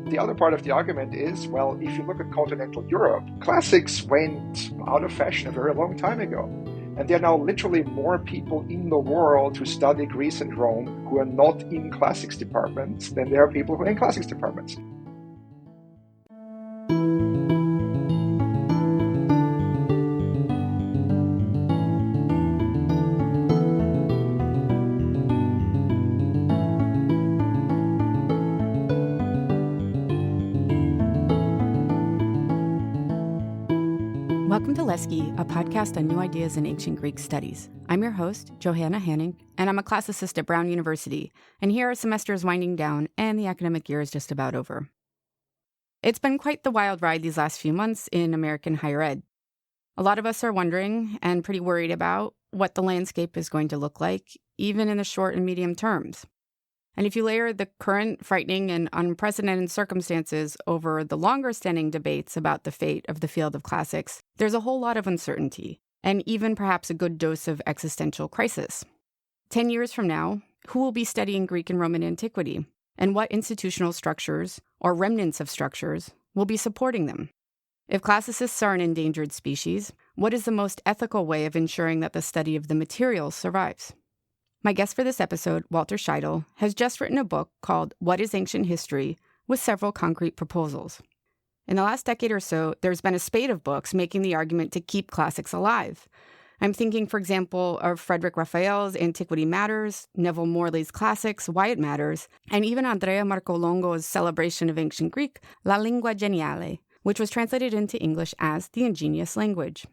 The other part of the argument is, well, if you look at continental Europe, classics went out of fashion a very long time ago. And there are now literally more people in the world who study Greece and Rome who are not in classics departments than there are people who are in classics departments. Welcome to Lesche, a podcast on new ideas in ancient Greek studies. I'm your host, Johanna Hanning, and I'm a classicist at Brown University, and here our semester is winding down and the academic year is just about over. It's been quite the wild ride these last few months in American higher ed. A lot of us are wondering and pretty worried about what the landscape is going to look like, even in the short and medium terms. And if you layer the current frightening and unprecedented circumstances over the longer-standing debates about the fate of the field of classics, there's a whole lot of uncertainty, and even perhaps a good dose of existential crisis. 10 years from now, who will be studying Greek and Roman antiquity, and what institutional structures, or remnants of structures, will be supporting them? If classicists are an endangered species, what is the most ethical way of ensuring that the study of the materials survives? My guest for this episode, Walter Scheidel, has just written a book called What is Ancient History, with several concrete proposals. In the last decade or so, there's been a spate of books making the argument to keep classics alive. I'm thinking, for example, of Frederick Raphael's Antiquity Matters, Neville Morley's classics, Why It Matters, and even Andrea Marcolongo's celebration of ancient Greek, La Lingua Geniale, which was translated into English as The Ingenious Language.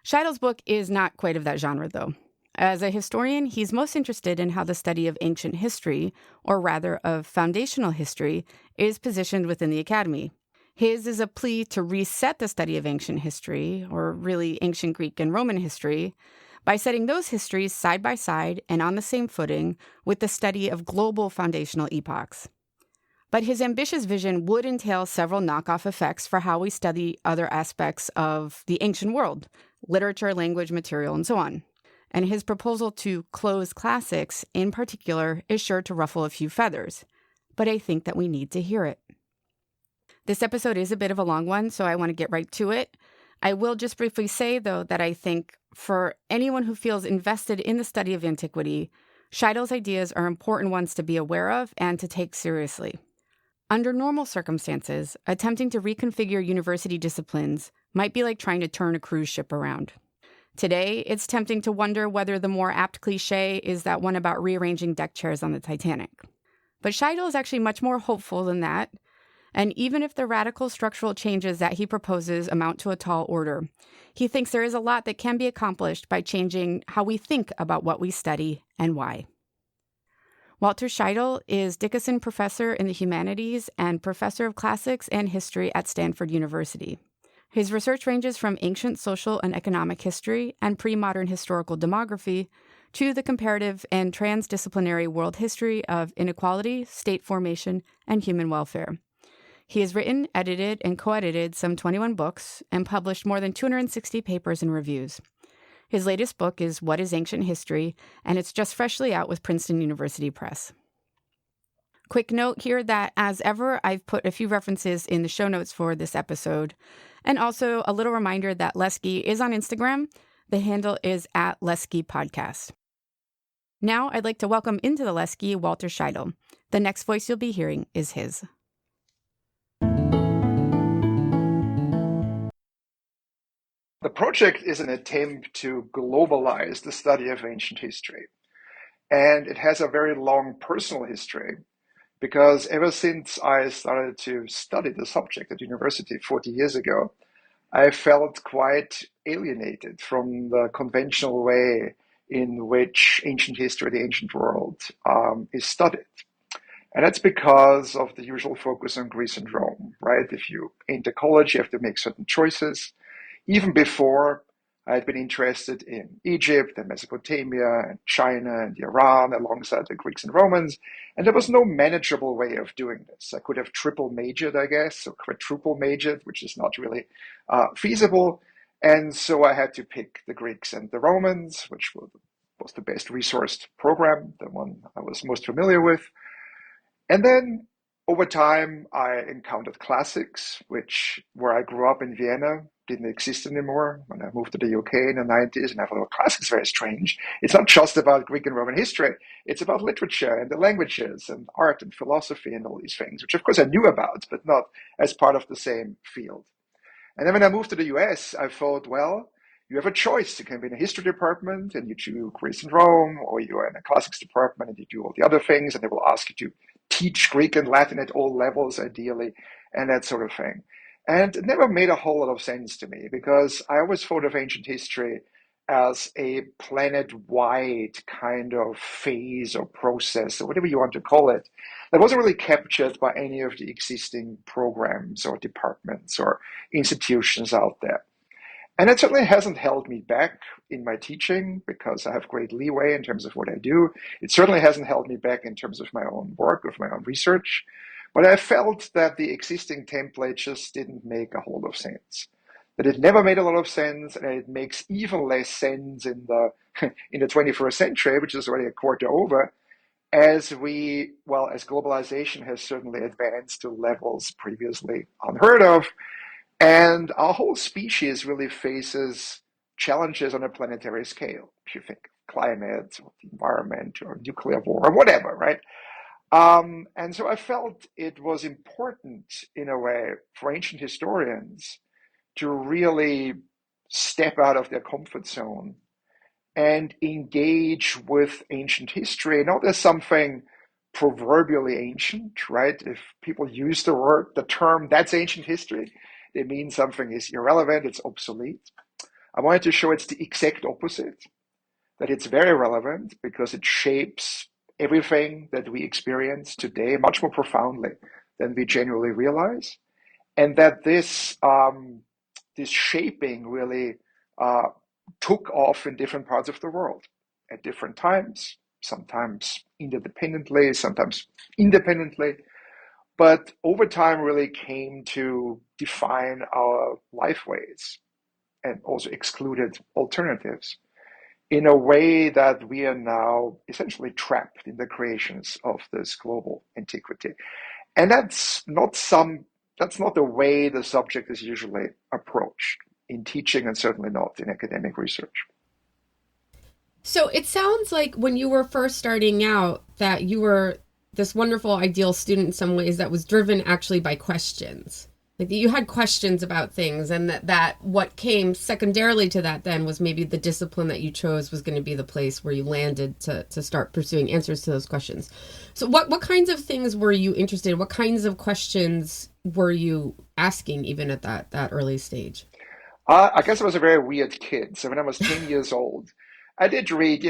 Scheidel's book is not quite of that genre, though. As a historian, he's most interested in how the study of ancient history, or rather of foundational history, is positioned within the academy. His is a plea to reset the study of ancient history, or really ancient Greek and Roman history, by setting those histories side by side and on the same footing with the study of global foundational epochs. But his ambitious vision would entail several knockoff effects for how we study other aspects of the ancient world, literature, language, material, and so on. And his proposal to close classics, in particular, is sure to ruffle a few feathers. But I think that we need to hear it. This episode is a bit of a long one, so I want to get right to it. I will just briefly say, though, that I think for anyone who feels invested in the study of antiquity, Scheidel's ideas are important ones to be aware of and to take seriously. Under normal circumstances, attempting to reconfigure university disciplines might be like trying to turn a cruise ship around. Today, it's tempting to wonder whether the more apt cliché is that one about rearranging deck chairs on the Titanic. But Scheidel is actually much more hopeful than that, and even if the radical structural changes that he proposes amount to a tall order, he thinks there is a lot that can be accomplished by changing how we think about what we study and why. Walter Scheidel is Dickason Professor in the Humanities and Professor of Classics and History at Stanford University. His research ranges from ancient social and economic history and premodern historical demography to the comparative and transdisciplinary world history of inequality, state formation, and human welfare. He has written, edited, and co-edited some 21 books and published more than 260 papers and reviews. His latest book is What is Ancient History, and it's just freshly out with Princeton University Press. Quick note here that, as ever, I've put a few references in the show notes for this episode. And also a little reminder that Lesche is on Instagram. The handle is at Lesche Podcast. Now I'd like to welcome into the Lesche Walter Scheidel. The next voice you'll be hearing is his. The project is an attempt to globalize the study of ancient history. And it has a very long personal history, because ever since I started to study the subject at university 40 years ago, I felt quite alienated from the conventional way in which ancient history, the ancient world, is studied. And that's because of the usual focus on Greece and Rome, right? If you enter college, you have to make certain choices. Even before, I had been interested in Egypt and Mesopotamia and China and Iran alongside the Greeks and Romans, and there was no manageable way of doing this. I could have triple majored, I guess, or quadruple majored, which is not really feasible, and so I had to pick the Greeks and the Romans, which was the best resourced program, the one I was most familiar with. And then Over time, I encountered classics, where I grew up in Vienna, didn't exist anymore when I moved to the UK in the 90s. And I thought, well, classics very strange. It's not just about Greek and Roman history. It's about literature and the languages and art and philosophy and all these things, which of course I knew about, but not as part of the same field. And then when I moved to the US, I thought, well, you have a choice. You can be in a history department and you do Greece and Rome, or you're in a classics department and you do all the other things, and they will ask you to teach Greek and Latin at all levels, ideally, and that sort of thing. And it never made a whole lot of sense to me because I always thought of ancient history as a planet-wide kind of phase or process, or whatever you want to call it, that wasn't really captured by any of the existing programs or departments or institutions out there. And it certainly hasn't held me back in my teaching because I have great leeway in terms of what I do. It certainly hasn't held me back in terms of my own work, of my own research. But I felt that the existing template just didn't make a whole lot of sense. That it never made a lot of sense, and it makes even less sense in the in the 21st century, which is already a quarter over, as globalization has certainly advanced to levels previously unheard of, and our whole species really faces challenges on a planetary scale. If you think climate or the environment or nuclear war or whatever, right? And so I felt it was important in a way for ancient historians to really step out of their comfort zone and engage with ancient history, not as something proverbially ancient, right? If people use the term, that's ancient history, they mean something is irrelevant, it's obsolete. I wanted to show it's the exact opposite, that it's very relevant because it shapes everything that we experience today much more profoundly than we genuinely realize. And that this shaping really took off in different parts of the world at different times, sometimes interdependently, sometimes independently, but over time really came to define our lifeways and also excluded alternatives in a way that we are now essentially trapped in the creations of this global antiquity. And that's not the way the subject is usually approached in teaching and certainly not in academic research. So it sounds like when you were first starting out that you were this wonderful ideal student in some ways that was driven actually by questions. Like you had questions about things, and that what came secondarily to that then was maybe the discipline that you chose was going to be the place where you landed to start pursuing answers to those questions. So what kinds of things were you interested in? What kinds of questions were you asking even at that early stage? I guess I was a very weird kid. So when I was 10 years old, I did read,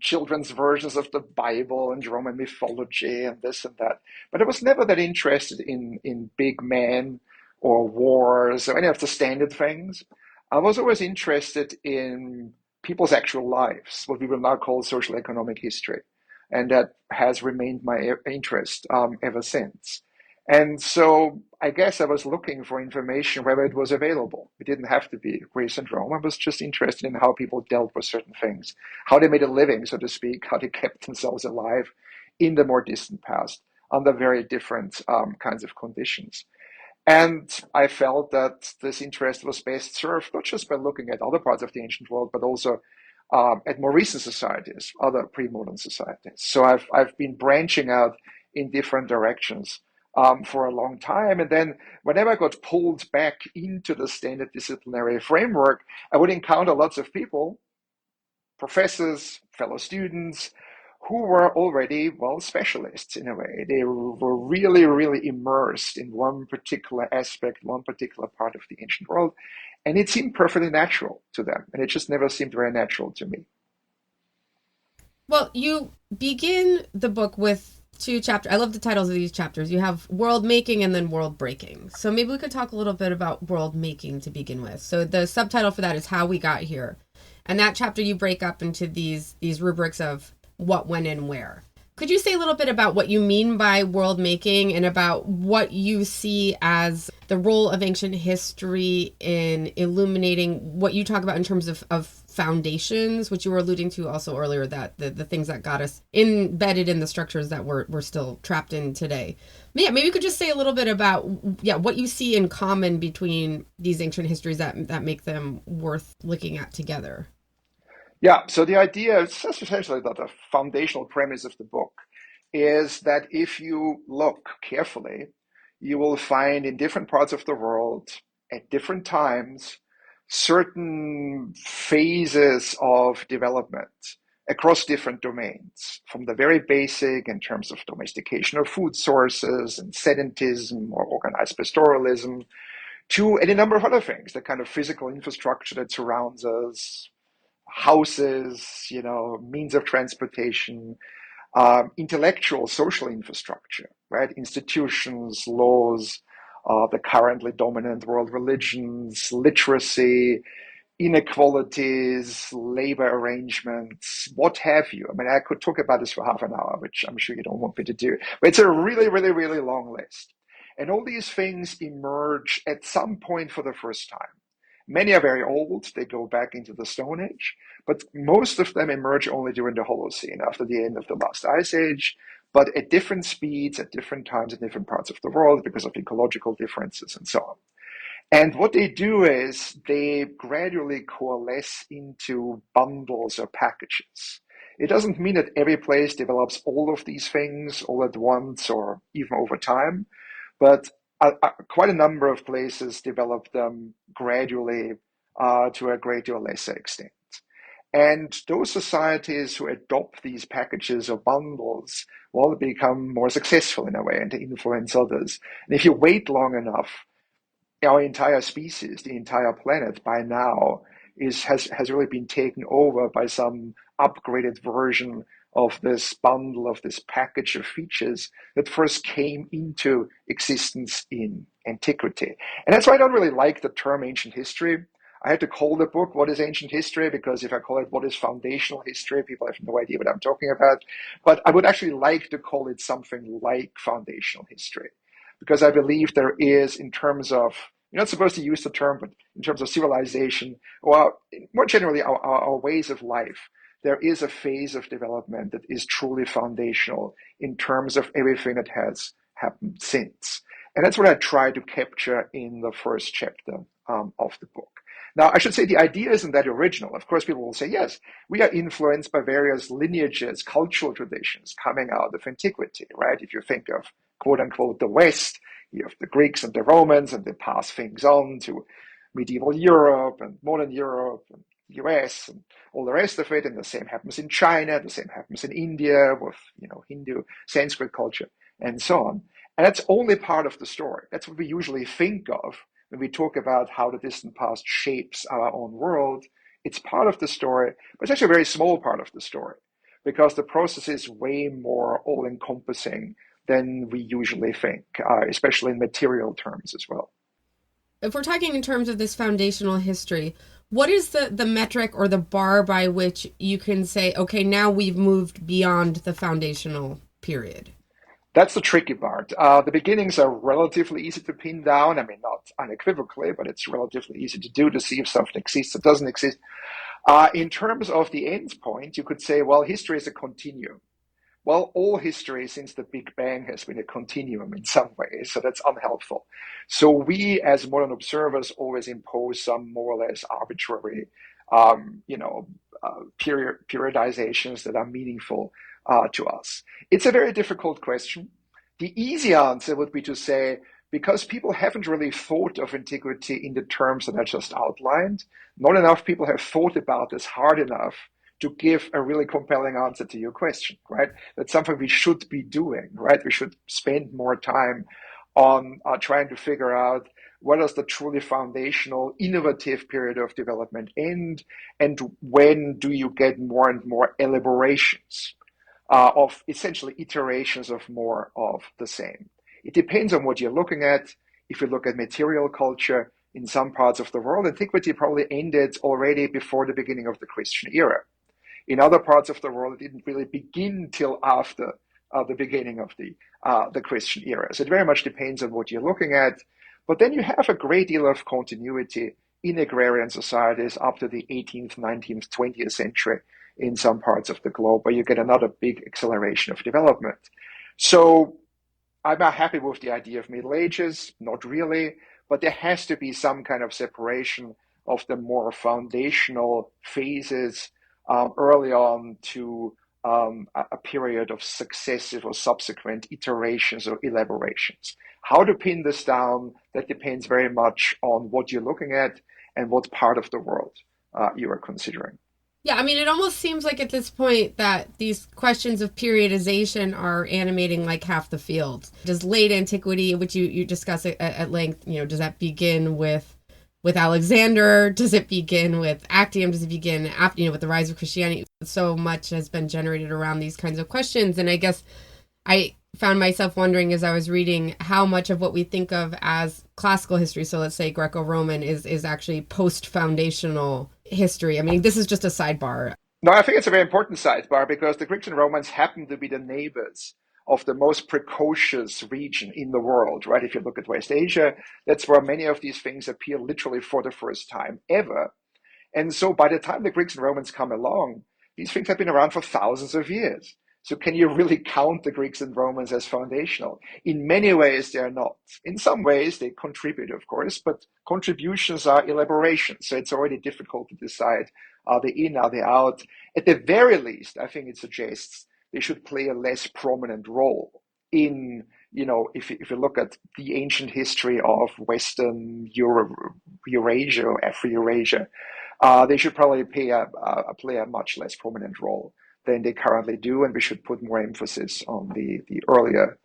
children's versions of the Bible and Roman mythology and this and that. But I was never that interested in big men or wars or any of the standard things. I was always interested in people's actual lives, what we will now call social economic history. And that has remained my interest ever since. And so I guess I was looking for information wherever it was available. It didn't have to be Greece and Rome. I was just interested in how people dealt with certain things, how they made a living, so to speak, how they kept themselves alive in the more distant past under very different kinds of conditions. And I felt that this interest was best served not just by looking at other parts of the ancient world, but also at more recent societies, other pre-modern societies. So I've been branching out in different directions for a long time. And then whenever I got pulled back into the standard disciplinary framework, I would encounter lots of people, professors, fellow students, who were already, specialists in a way. They were really, really immersed in one particular aspect, one particular part of the ancient world. And it seemed perfectly natural to them. And it just never seemed very natural to me. Well, you begin the book with two chapters. I love the titles of these chapters. You have world making and then world breaking. So maybe we could talk a little bit about world making to begin with. So the subtitle for that is How We Got Here. And that chapter you break up into these rubrics of what, when, and where. Could you say a little bit about what you mean by world making and about what you see as the role of ancient history in illuminating what you talk about in terms of foundations, which you were alluding to also earlier, that the things that got us embedded in the structures that we're still trapped in today. Yeah, maybe you could just say a little bit about what you see in common between these ancient histories that make them worth looking at together. Yeah, so the idea is essentially that the foundational premise of the book is that if you look carefully, you will find in different parts of the world at different times certain phases of development across different domains, from the very basic in terms of domestication of food sources and sedentism or organized pastoralism, to any number of other things, the kind of physical infrastructure that surrounds us, houses, means of transportation, intellectual, social infrastructure, right? Institutions, laws, the currently dominant world religions, literacy, inequalities, labor arrangements, what have you. I mean, I could talk about this for half an hour, which I'm sure you don't want me to do, but it's a really, really, really long list. And all these things emerge at some point for the first time. Many are very old, they go back into the Stone Age, but most of them emerge only during the Holocene, after the end of the last ice age, but at different speeds, at different times, in different parts of the world because of ecological differences and so on. And what they do is they gradually coalesce into bundles or packages. It doesn't mean that every place develops all of these things all at once or even over time, but quite a number of places develop them gradually to a greater or lesser extent. And those societies who adopt these packages or bundles will become more successful in a way and to influence others. And if you wait long enough, our entire species, the entire planet by now has really been taken over by some upgraded version of this bundle, of this package of features that first came into existence in antiquity. And that's why I don't really like the term ancient history. I had to call the book What is Ancient History? Because if I call it What is Foundational History, people have no idea what I'm talking about. But I would actually like to call it something like foundational history, because I believe there is, in terms of, you're not supposed to use the term, but in terms of civilization, or more generally our ways of life, there is a phase of development that is truly foundational in terms of everything that has happened since. And that's what I try to capture in the first chapter of the book. Now, I should say the idea isn't that original. Of course, people will say, yes, we are influenced by various lineages, cultural traditions coming out of antiquity, right? If you think of, quote unquote, the West, you have the Greeks and the Romans, and they pass things on to medieval Europe and modern Europe and the US and all the rest of it. And the same happens in China, the same happens in India with, Hindu, Sanskrit culture, and so on. And that's only part of the story. That's what we usually think of when we talk about how the distant past shapes our own world. It's part of the story, but it's actually a very small part of the story, because the process is way more all-encompassing than we usually think, especially in material terms as well. If we're talking in terms of this foundational history, what is the metric or the bar by which you can say, okay, now we've moved beyond the foundational period? That's the tricky part. The beginnings are relatively easy to pin down. I mean, not unequivocally, but it's relatively easy to do, to see if something exists or doesn't exist. In terms of the end point, you could say, well, history is a continuum. Well, all history since the Big Bang has been a continuum in some ways, so that's unhelpful. So we, as modern observers, always impose some more or less arbitrary, periodizations that are meaningful to us. It's a very difficult question. The easy answer would be to say, because people haven't really thought of antiquity in the terms that I just outlined, not enough people have thought about this hard enough to give a really compelling answer to your question, right? That's something we should be doing, right? We should spend more time on trying to figure out what is the truly foundational, innovative period of development end, and when do you get more and more elaborations of essentially iterations of more of the same. It depends on what you're looking at. If you look at material culture in some parts of the world, antiquity probably ended already before the beginning of the Christian era. In other parts of the world, it didn't really begin till after the beginning of the Christian era. So it very much depends on what you're looking at. But then you have a great deal of continuity in agrarian societies up to the 18th, 19th, 20th century in some parts of the globe, where you get another big acceleration of development. So I'm not happy with the idea of Middle Ages, not really, but there has to be some kind of separation of the more foundational phases early on to a period of successive or subsequent iterations or elaborations. How to pin this down, that depends very much on what you're looking at and what part of the world you are considering. Yeah, I mean, it almost seems like at this point that these questions of periodization are animating like half the field. Does late antiquity, which you discuss at length, does that begin with Alexander? Does it begin with Actium? Does it begin after, with the rise of Christianity? So much has been generated around these kinds of questions. And I guess I found myself wondering as I was reading how much of what we think of as classical history, so let's say Greco-Roman, is actually post-foundational history. I mean, this is just a sidebar. No, I think it's a very important sidebar because the Greeks and Romans happen to be the neighbors of the most precocious region in the world, right? If you look at West Asia, that's where many of these things appear literally for the first time ever. And so by the time the Greeks and Romans come along, these things have been around for thousands of years. So can you really count the Greeks and Romans as foundational? In many ways, they are not. In some ways, they contribute, of course, but contributions are elaborations. So it's already difficult to decide, are they in, are they out? At the very least, I think it suggests they should play a less prominent role in, if you look at the ancient history of Western Eurasia or Afro-Eurasia, they should probably play a much less prominent role than they currently do, and we should put more emphasis on the earlier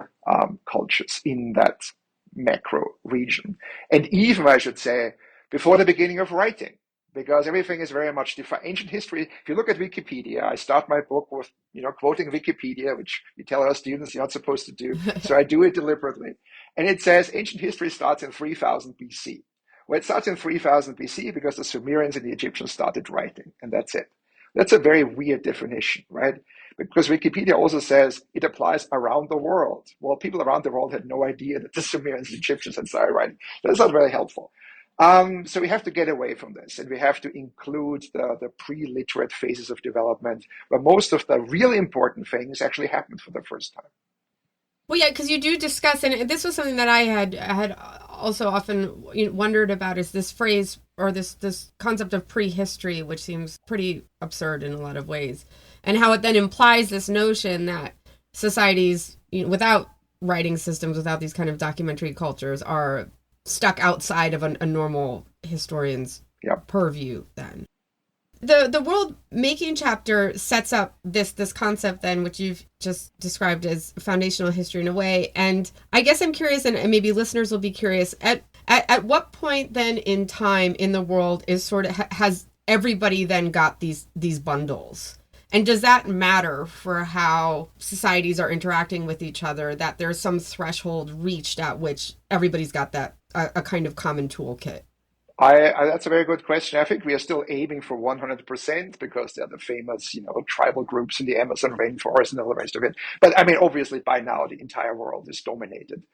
cultures in that macro region. And even, I should say, before the beginning of writing, because everything is very much defined. Ancient history, if you look at Wikipedia, I start my book with, quoting Wikipedia, which we tell our students you're not supposed to do. So I do it deliberately. And it says ancient history starts in 3000 BC. Well, it starts in 3000 BC because the Sumerians and the Egyptians started writing, and that's it. That's a very weird definition, right? Because Wikipedia also says it applies around the world. Well, people around the world had no idea that the Sumerians and Egyptians had started writing. That's not very helpful. So we have to get away from this, and we have to include the pre-literate phases of development where most of the really important things actually happened for the first time. Well, yeah, because you do discuss, and this was something that I had also often wondered about, is this phrase or this concept of prehistory, which seems pretty absurd in a lot of ways, and how it then implies this notion that societies, without writing systems, without these kind of documentary cultures, are stuck outside of a normal historian's purview then. The world making chapter sets up this concept then, which you've just described as foundational history in a way. And I guess I'm curious, and maybe listeners will be curious, at what point then in time in the world is has everybody then got these bundles? And does that matter for how societies are interacting with each other, that there's some threshold reached at which everybody's got that a kind of common toolkit? That's a very good question. I think we are still aiming for 100% because they're the famous, tribal groups in the Amazon rainforest and all the rest of it. But I mean, obviously by now the entire world is dominated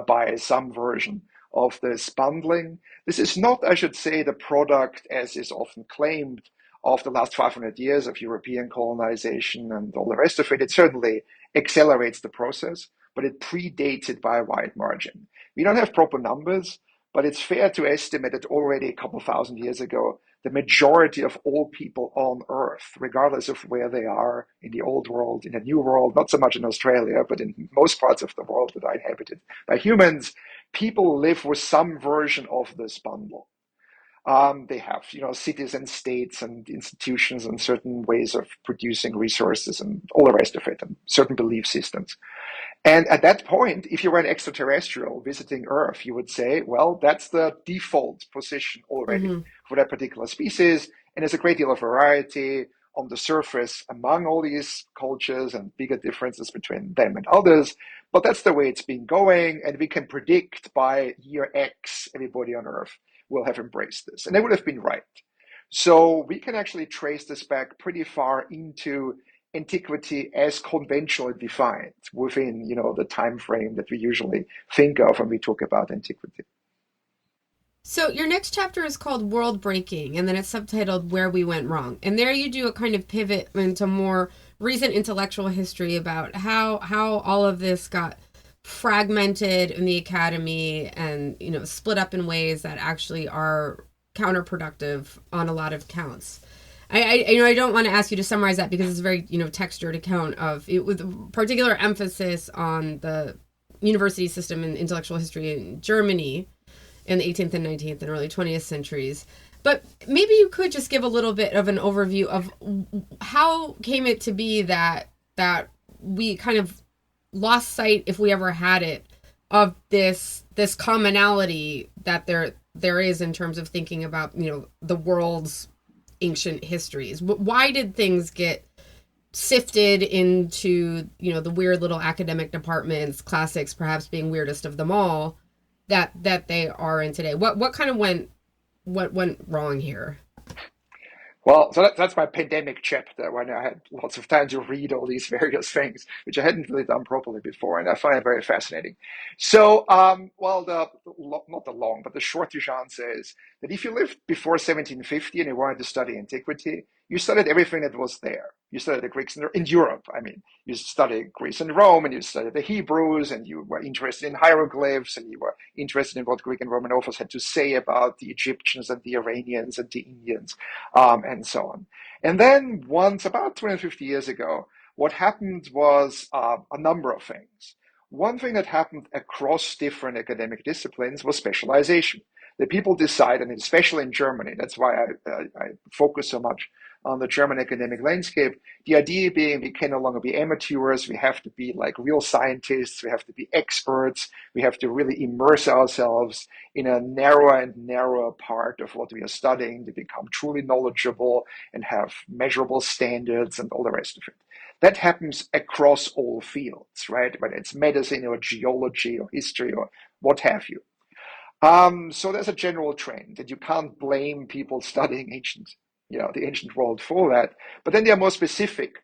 by some version of this bundling. This is not, I should say, the product, as is often claimed, of the last 500 years of European colonization and all the rest of it. It certainly accelerates the process, but it predates it by a wide margin. We don't have proper numbers, but it's fair to estimate that already a couple thousand years ago, the majority of all people on Earth, regardless of where they are in the old world, in the new world, not so much in Australia, but in most parts of the world that are inhabited by humans, people live with some version of this bundle. They have, cities and states and institutions and certain ways of producing resources and all the rest of it, and certain belief systems. And at that point, if you were an extraterrestrial visiting Earth, you would say, well, that's the default position already for that particular species. And there's a great deal of variety on the surface among all these cultures and bigger differences between them and others. But that's the way it's been going. And we can predict by year X, everybody on Earth will have embraced this. And they would have been right. So we can actually trace this back pretty far into antiquity as conventionally defined within, the time frame that we usually think of when we talk about antiquity. So your next chapter is called World Breaking, and then it's subtitled Where We Went Wrong. And there you do a kind of pivot into more recent intellectual history about how all of this got fragmented in the academy and, you know, split up in ways that actually are counterproductive on a lot of counts. I don't want to ask you to summarize that because it's a very, you know, textured account of it with particular emphasis on the university system and intellectual history in Germany in the 18th and 19th and early 20th centuries. But maybe you could just give a little bit of an overview of how came it to be that we kind of lost sight, if we ever had it, of this commonality that there is in terms of thinking about, you know, the world's ancient histories. Why did things get sifted into, you know, the weird little academic departments, classics perhaps being weirdest of them all, that they are in today? What kind of went wrong here? Well, so that's my pandemic chapter when I had lots of time to read all these various things, which I hadn't really done properly before, and I find it very fascinating. So, well, not the long, but the shortish answer is that if you lived before 1750 and you wanted to study antiquity, you studied everything that was there. You studied the Greeks in Europe. I mean, you studied Greece and Rome, and you studied the Hebrews, and you were interested in hieroglyphs, and you were interested in what Greek and Roman authors had to say about the Egyptians and the Iranians and the Indians, and so on. And then once, about 250 years ago, what happened was a number of things. One thing that happened across different academic disciplines was specialization. The people decide, and especially in Germany, that's why I focus so much on the German academic landscape. The idea being we can no longer be amateurs, we have to be like real scientists, we have to be experts, we have to really immerse ourselves in a narrower and narrower part of what we are studying to become truly knowledgeable and have measurable standards and all the rest of it. That happens across all fields, right? Whether it's medicine or geology or history or what have you. So there's a general trend that you can't blame people studying the ancient world for that. But then there are more specific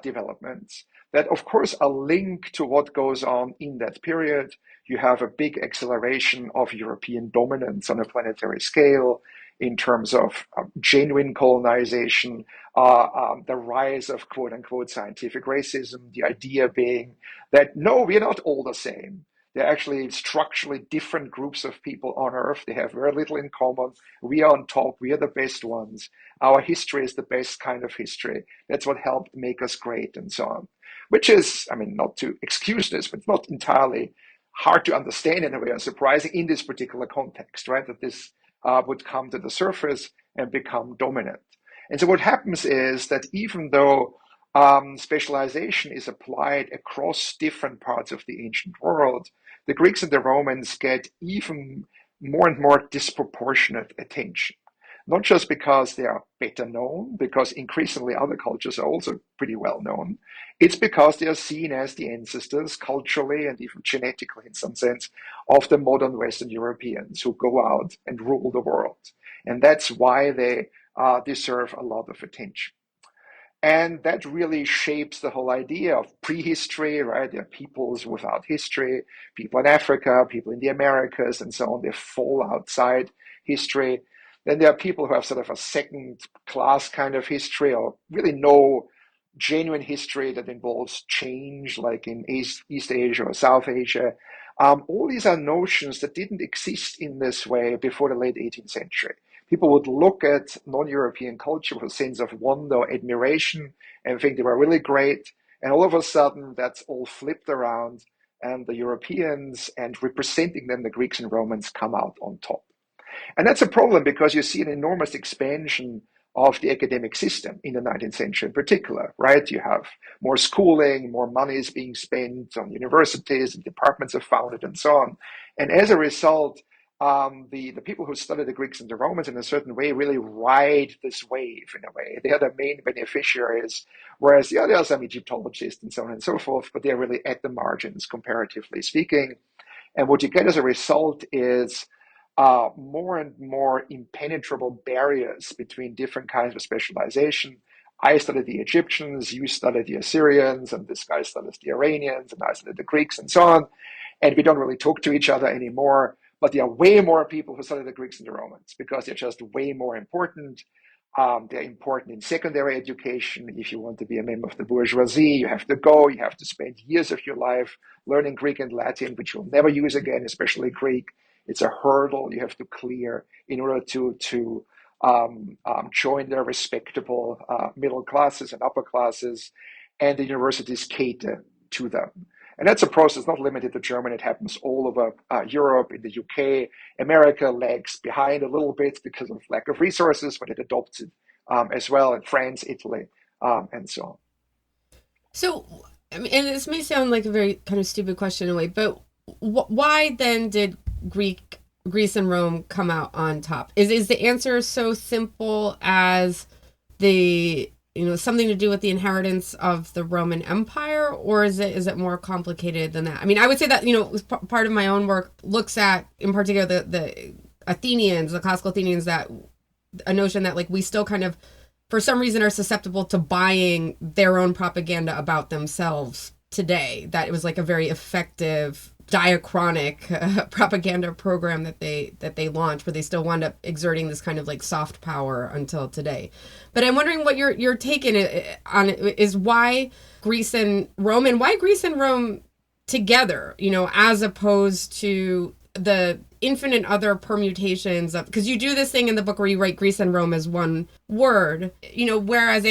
developments that, of course, are linked to what goes on in that period. You have a big acceleration of European dominance on a planetary scale in terms of genuine colonization, the rise of quote unquote scientific racism, the idea being that no, we're not all the same. They're actually structurally different groups of people on Earth. They have very little in common. We are on top. We are the best ones. Our history is the best kind of history. That's what helped make us great and so on. Which is, I mean, not to excuse this, but not entirely hard to understand in a way or surprising in this particular context, right? That this would come to the surface and become dominant. And so what happens is that even though specialization is applied across different parts of the ancient world, the Greeks and the Romans get even more and more disproportionate attention. Not just because they are better known, because increasingly other cultures are also pretty well known. It's because they are seen as the ancestors, culturally and even genetically in some sense, of the modern Western Europeans who go out and rule the world. And that's why they deserve a lot of attention. And that really shapes the whole idea of prehistory, right? There are peoples without history, people in Africa, people in the Americas, and so on. They fall outside history. Then there are people who have sort of a second class kind of history or really no genuine history that involves change, like in East Asia or South Asia. All these are notions that didn't exist in this way before the late 18th century. People would look at non-European culture with a sense of wonder or admiration and think they were really great. And all of a sudden, that's all flipped around, and the Europeans and representing them, the Greeks and Romans, come out on top. And that's a problem because you see an enormous expansion of the academic system in the 19th century in particular, right? You have more schooling, more money is being spent on universities, and departments are founded, and so on. And as a result, the people who study the Greeks and the Romans in a certain way really ride this wave in a way. They are the main beneficiaries, whereas there are some Egyptologists and so on and so forth, but they're really at the margins, comparatively speaking. And what you get as a result is more and more impenetrable barriers between different kinds of specialization. I studied the Egyptians, you studied the Assyrians, and this guy studies the Iranians, and I studied the Greeks, and so on. And we don't really talk to each other anymore. But there are way more people who study the Greeks and the Romans because they're just way more important. They're important in secondary education. If you want to be a member of the bourgeoisie, you have to go. You have to spend years of your life learning Greek and Latin, which you'll never use again, especially Greek. It's a hurdle you have to clear in order to join the respectable middle classes and upper classes, and the universities cater to them. And that's a process not limited to Germany. It happens all over Europe, in the UK. America lags behind a little bit because of lack of resources, but it adopts it as well in France, Italy, and so on. So, I mean, and this may sound like a very kind of stupid question in a way, but why then did Greece and Rome come out on top? Is the answer so simple as the something to do with the inheritance of the Roman Empire, or is it more complicated than that? I mean, I would say that part of my own work looks at, in particular, the Athenians, the classical Athenians, that a notion that like we still kind of, for some reason, are susceptible to buying their own propaganda about themselves today. That it was like a very effective diachronic propaganda program that they launched, where they still wound up exerting this kind of like soft power until today. But I'm wondering what your take on it is. Why Greece and Rome together, as opposed to the infinite other permutations of, because you do this thing in the book where you write Greece and Rome as one word, whereas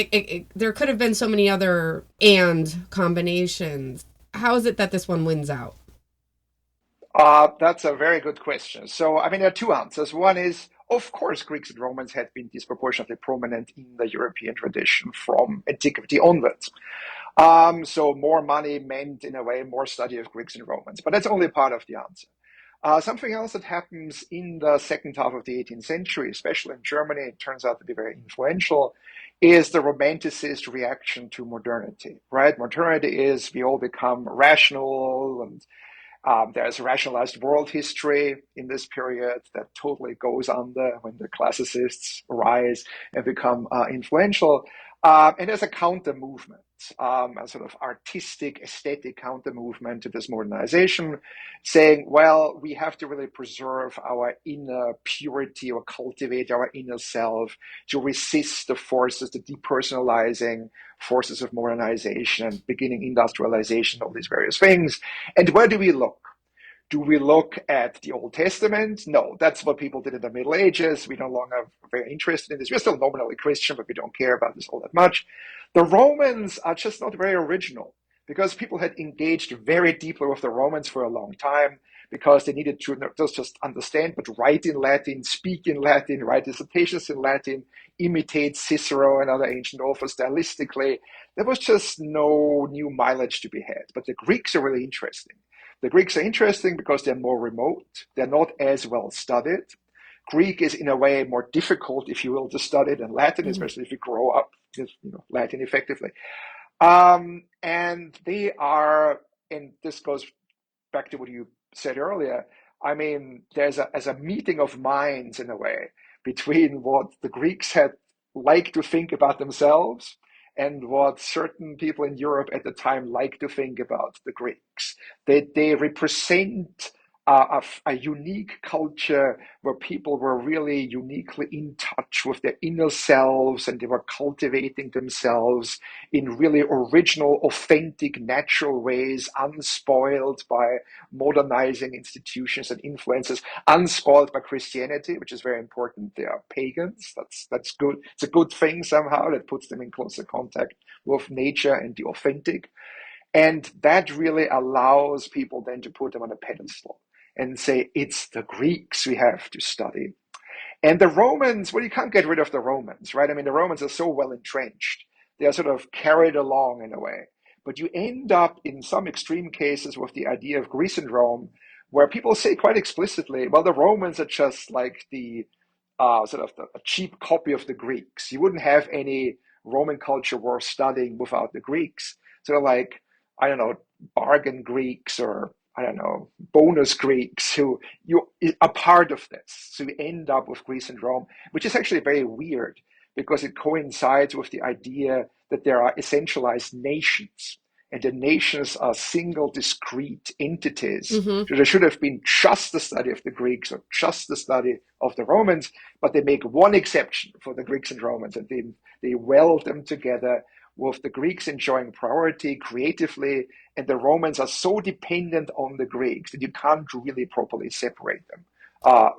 there could have been so many other and combinations. How is it that this one wins out? That's a very good question. So, I mean, there are two answers. One is, of course, Greeks and Romans had been disproportionately prominent in the European tradition from antiquity onwards. So more money meant, in a way, more study of Greeks and Romans. But that's only part of the answer. Something else that happens in the second half of the 18th century, especially in Germany, it turns out to be very influential, is the Romanticist reaction to modernity, right? Modernity is we all become rational, and there's rationalized world history in this period that totally goes under when the classicists rise and become influential. And there's a counter movement, a sort of artistic, aesthetic counter movement to this modernization, saying, well, we have to really preserve our inner purity or cultivate our inner self to resist the forces, the depersonalizing forces of modernization and beginning industrialization, all these various things. And where do we look? Do we look at the Old Testament? No, that's what people did in the Middle Ages. We no longer are very interested in this. We're still nominally Christian, but we don't care about this all that much. The Romans are just not very original because people had engaged very deeply with the Romans for a long time because they needed to not just understand, but write in Latin, speak in Latin, write dissertations in Latin, imitate Cicero and other ancient authors stylistically. There was just no new mileage to be had. But the Greeks are really interesting. The Greeks are interesting because they're more remote. They're not as well studied. Greek is, in a way, more difficult, if you will, to study than Latin, especially if you grow up with Latin effectively. And they are, and this goes back to what you said earlier, I mean, there's a meeting of minds, in a way, between what the Greeks had liked to think about themselves and what certain people in Europe at the time like to think about the Greeks. They represent a unique culture where people were really uniquely in touch with their inner selves, and they were cultivating themselves in really original, authentic, natural ways, unspoiled by modernizing institutions and influences, unspoiled by Christianity, which is very important. They are pagans. That's good. It's a good thing somehow that puts them in closer contact with nature and the authentic. And that really allows people then to put them on a pedestal and say, it's the Greeks we have to study. And the Romans, well, you can't get rid of the Romans, right? I mean, the Romans are so well entrenched. They are sort of carried along in a way. But you end up in some extreme cases with the idea of Greece and Rome, where people say quite explicitly, well, the Romans are just like the a cheap copy of the Greeks. You wouldn't have any Roman culture worth studying without the Greeks. Sort of like, I don't know, bargain Greeks, or I don't know, bonus Greeks who you are part of this. So you end up with Greece and Rome, which is actually very weird because it coincides with the idea that there are essentialized nations. and the nations are single discrete entities. Mm-hmm. So there should have been just the study of the Greeks or just the study of the Romans, but they make one exception for the Greeks and Romans, and they weld them together with the Greeks enjoying priority creatively, and the Romans are so dependent on the Greeks that you can't really properly separate them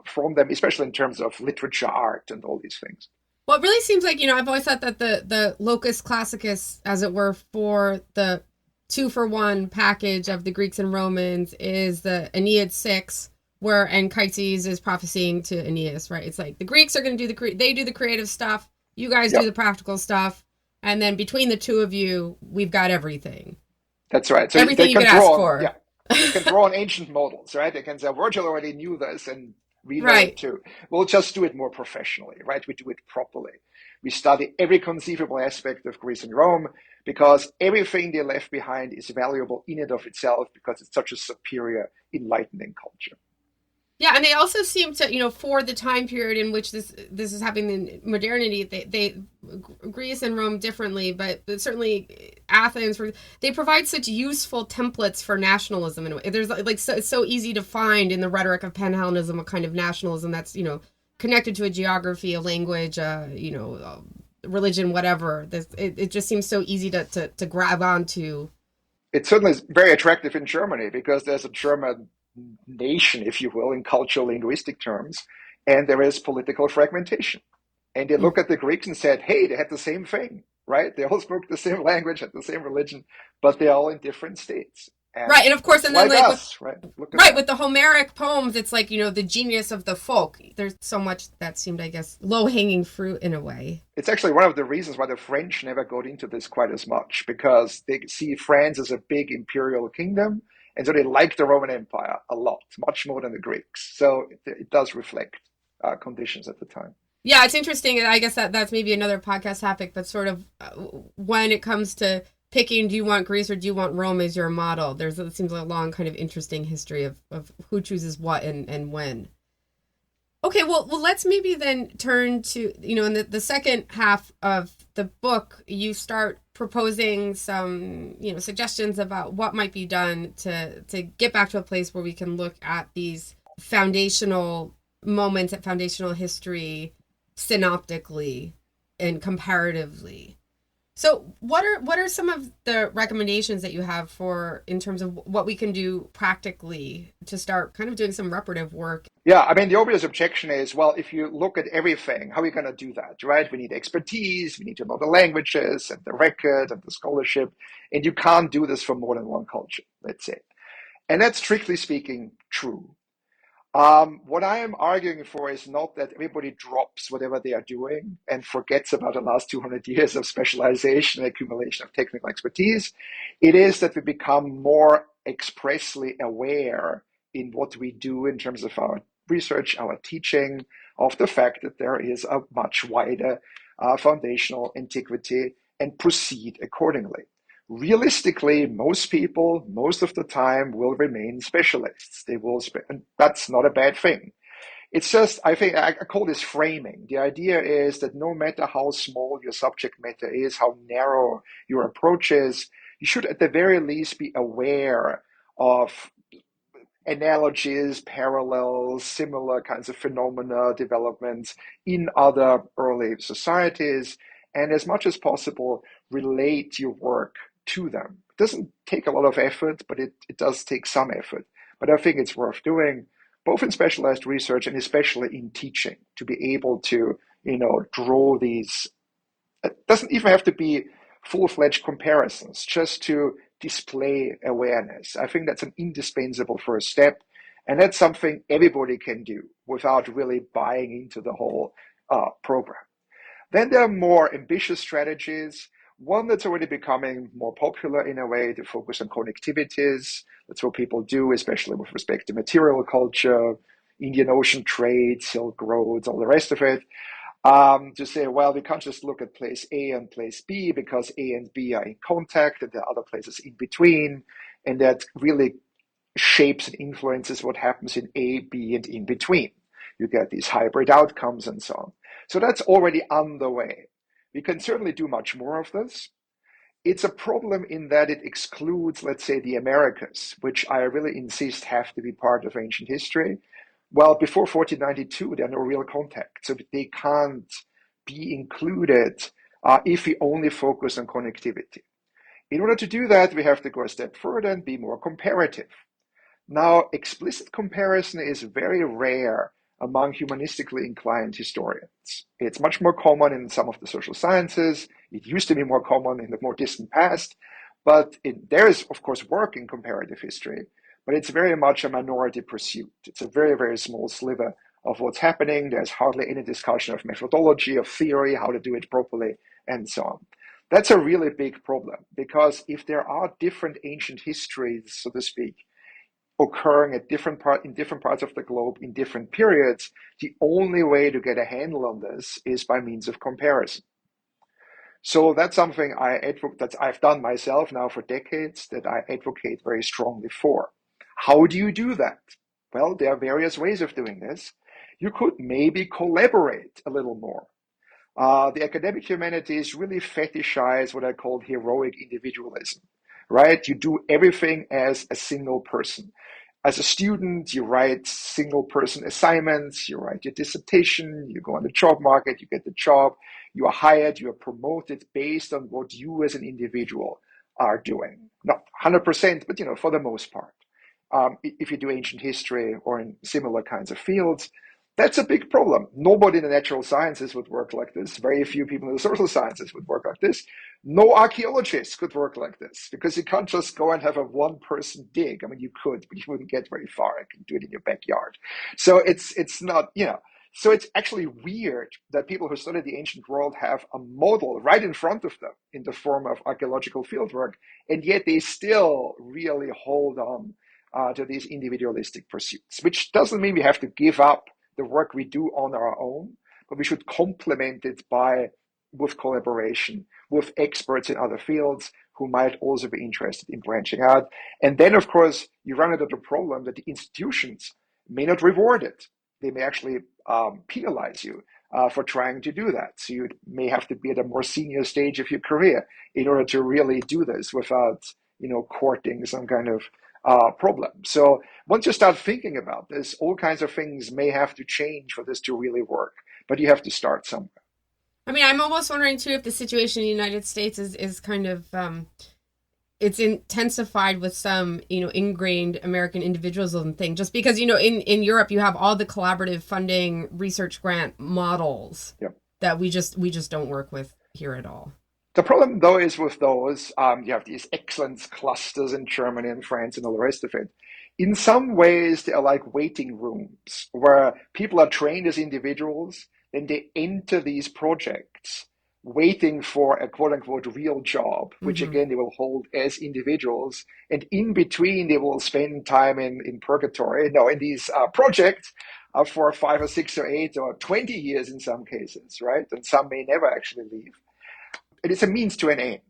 from them, especially in terms of literature, art, and all these things. Well, it really seems like, I've always thought that the locus classicus, as it were, for the 2-for-1 package of the Greeks and Romans is the Aeneid 6, where Anchises is prophesying to Aeneas, right? It's like the Greeks are going to they do the creative stuff, you guys do the practical stuff, and then between the two of you, we've got everything. That's right. So everything they you can could ask for. Yeah, they can draw on ancient models, right? They can say Virgil already knew this, and we know Right. it too. We'll just do it more professionally, right? We do it properly. We study every conceivable aspect of Greece and Rome because everything they left behind is valuable in and of itself because it's such a superior, enlightening culture. Yeah, and they also seem to, for the time period in which this is happening in modernity, they Greece and Rome differently, but certainly Athens, they provide such useful templates for nationalism. And there's it's so easy to find in the rhetoric of Pan-Hellenism a kind of nationalism that's connected to a geography, a language, religion, whatever. It just seems so easy to grab onto. It certainly is very attractive in Germany because there's a German nation, if you will, in cultural linguistic terms, and there is political fragmentation. And they look at the Greeks and said, hey, they had the same thing, right? They all spoke the same language, had the same religion, but they're all in different states. And right, and of course, and then like us, right? With the Homeric poems, it's like, the genius of the folk. There's so much that seemed, I guess, low-hanging fruit in a way. It's actually one of the reasons why the French never got into this quite as much, because they see France as a big imperial kingdom, and so they like the Roman Empire a lot, much more than the Greeks. So it does reflect conditions at the time. Yeah, it's interesting. I guess that's maybe another podcast topic, but sort of when it comes to picking, do you want Greece or do you want Rome as your model? It seems like a long kind of interesting history of who chooses what and when. Okay, well, let's maybe then turn to, in the second half of the book, you start proposing some, suggestions about what might be done to get back to a place where we can look at these foundational moments at foundational history synoptically and comparatively. So what are some of the recommendations that you have in terms of what we can do practically to start kind of doing some reparative work? Yeah, I mean, the obvious objection is, well, if you look at everything, how are we going to do that, right? We need expertise, we need to know the languages and the record and the scholarship, and you can't do this for more than one culture, let's say. And that's strictly speaking true. What I am arguing for is not that everybody drops whatever they are doing and forgets about the last 200 years of specialization and accumulation of technical expertise. It is that we become more expressly aware in what we do in terms of our research, our teaching, of the fact that there is a much wider foundational antiquity, and proceed accordingly. Realistically, most people, most of the time, will remain specialists. They will, and that's not a bad thing. It's just, I think, I call this framing. The idea is that no matter how small your subject matter is, how narrow your approach is, you should at the very least be aware of analogies, parallels, similar kinds of phenomena, developments in other early societies, and as much as possible, relate your work to them. It doesn't take a lot of effort, but it does take some effort. But I think it's worth doing, both in specialized research and especially in teaching, to be able to, draw these. It doesn't even have to be full-fledged comparisons, just to display awareness. I think that's an indispensable first step, and that's something everybody can do without really buying into the whole program. Then there are more ambitious strategies. One that's already becoming more popular in a way, to focus on connectivities. That's what people do, especially with respect to material culture, Indian Ocean trade, Silk Roads, all the rest of it. To say, well, we can't just look at place A and place B because A and B are in contact and there are other places in between. And that really shapes and influences what happens in A, B, and in between. You get these hybrid outcomes and so on. So that's already underway. We can certainly do much more of this. It's a problem in that it excludes, let's say, the Americas, which I really insist have to be part of ancient history. Well, before 1492, there are no real contact, so they can't be included if we only focus on connectivity. In order to do that, we have to go a step further and be more comparative. Now, explicit comparison is very rare among humanistically inclined historians. It's much more common in some of the social sciences. It used to be more common in the more distant past, but there is, of course, work in comparative history, but it's very much a minority pursuit. It's a very, very small sliver of what's happening. There's hardly any discussion of methodology, of theory, how to do it properly, and so on. That's a really big problem, because if there are different ancient histories, so to speak, occurring in different parts of the globe in different periods, the only way to get a handle on this is by means of comparison. So that's something that I've done myself now for decades, that I advocate very strongly for. How do you do that? Well, there are various ways of doing this. You could maybe collaborate a little more. The academic humanities really fetishize what I call heroic individualism, right? You do everything as a single person. As a student, you write single person assignments, you write your dissertation, you go on the job market, you get the job, you are hired, you are promoted based on what you as an individual are doing. Not 100%, but for the most part. If you do ancient history or in similar kinds of fields, that's a big problem. Nobody in the natural sciences would work like this. Very few people in the social sciences would work like this. No archaeologists could work like this, because you can't just go and have a one-person dig. I mean, you could, but you wouldn't get very far. You can do it in your backyard. So it's not, So it's actually weird that people who study the ancient world have a model right in front of them in the form of archaeological fieldwork, and yet they still really hold on to these individualistic pursuits, which doesn't mean we have to give up the work we do on our own, but we should complement it with collaboration with experts in other fields who might also be interested in branching out. And then, of course, you run into the problem that the institutions may not reward it. They may actually penalize you for trying to do that. So you may have to be at a more senior stage of your career in order to really do this without, courting some kind of problem. So once you start thinking about this, all kinds of things may have to change for this to really work, but you have to start somewhere. I mean, I'm almost wondering too if the situation in the United States is kind of it's intensified with some ingrained American individualism thing, just because in Europe you have all the collaborative funding research grant models that we just don't work with here at all. The problem, though, is with those, you have these excellence clusters in Germany and France and all the rest of it. In some ways, they are like waiting rooms where people are trained as individuals, then they enter these projects waiting for a quote-unquote real job, which again they will hold as individuals. And in between, they will spend time in purgatory, in these projects for 5 or 6 or 8 or 20 years in some cases, right? And some may never actually leave. It is a means to an end,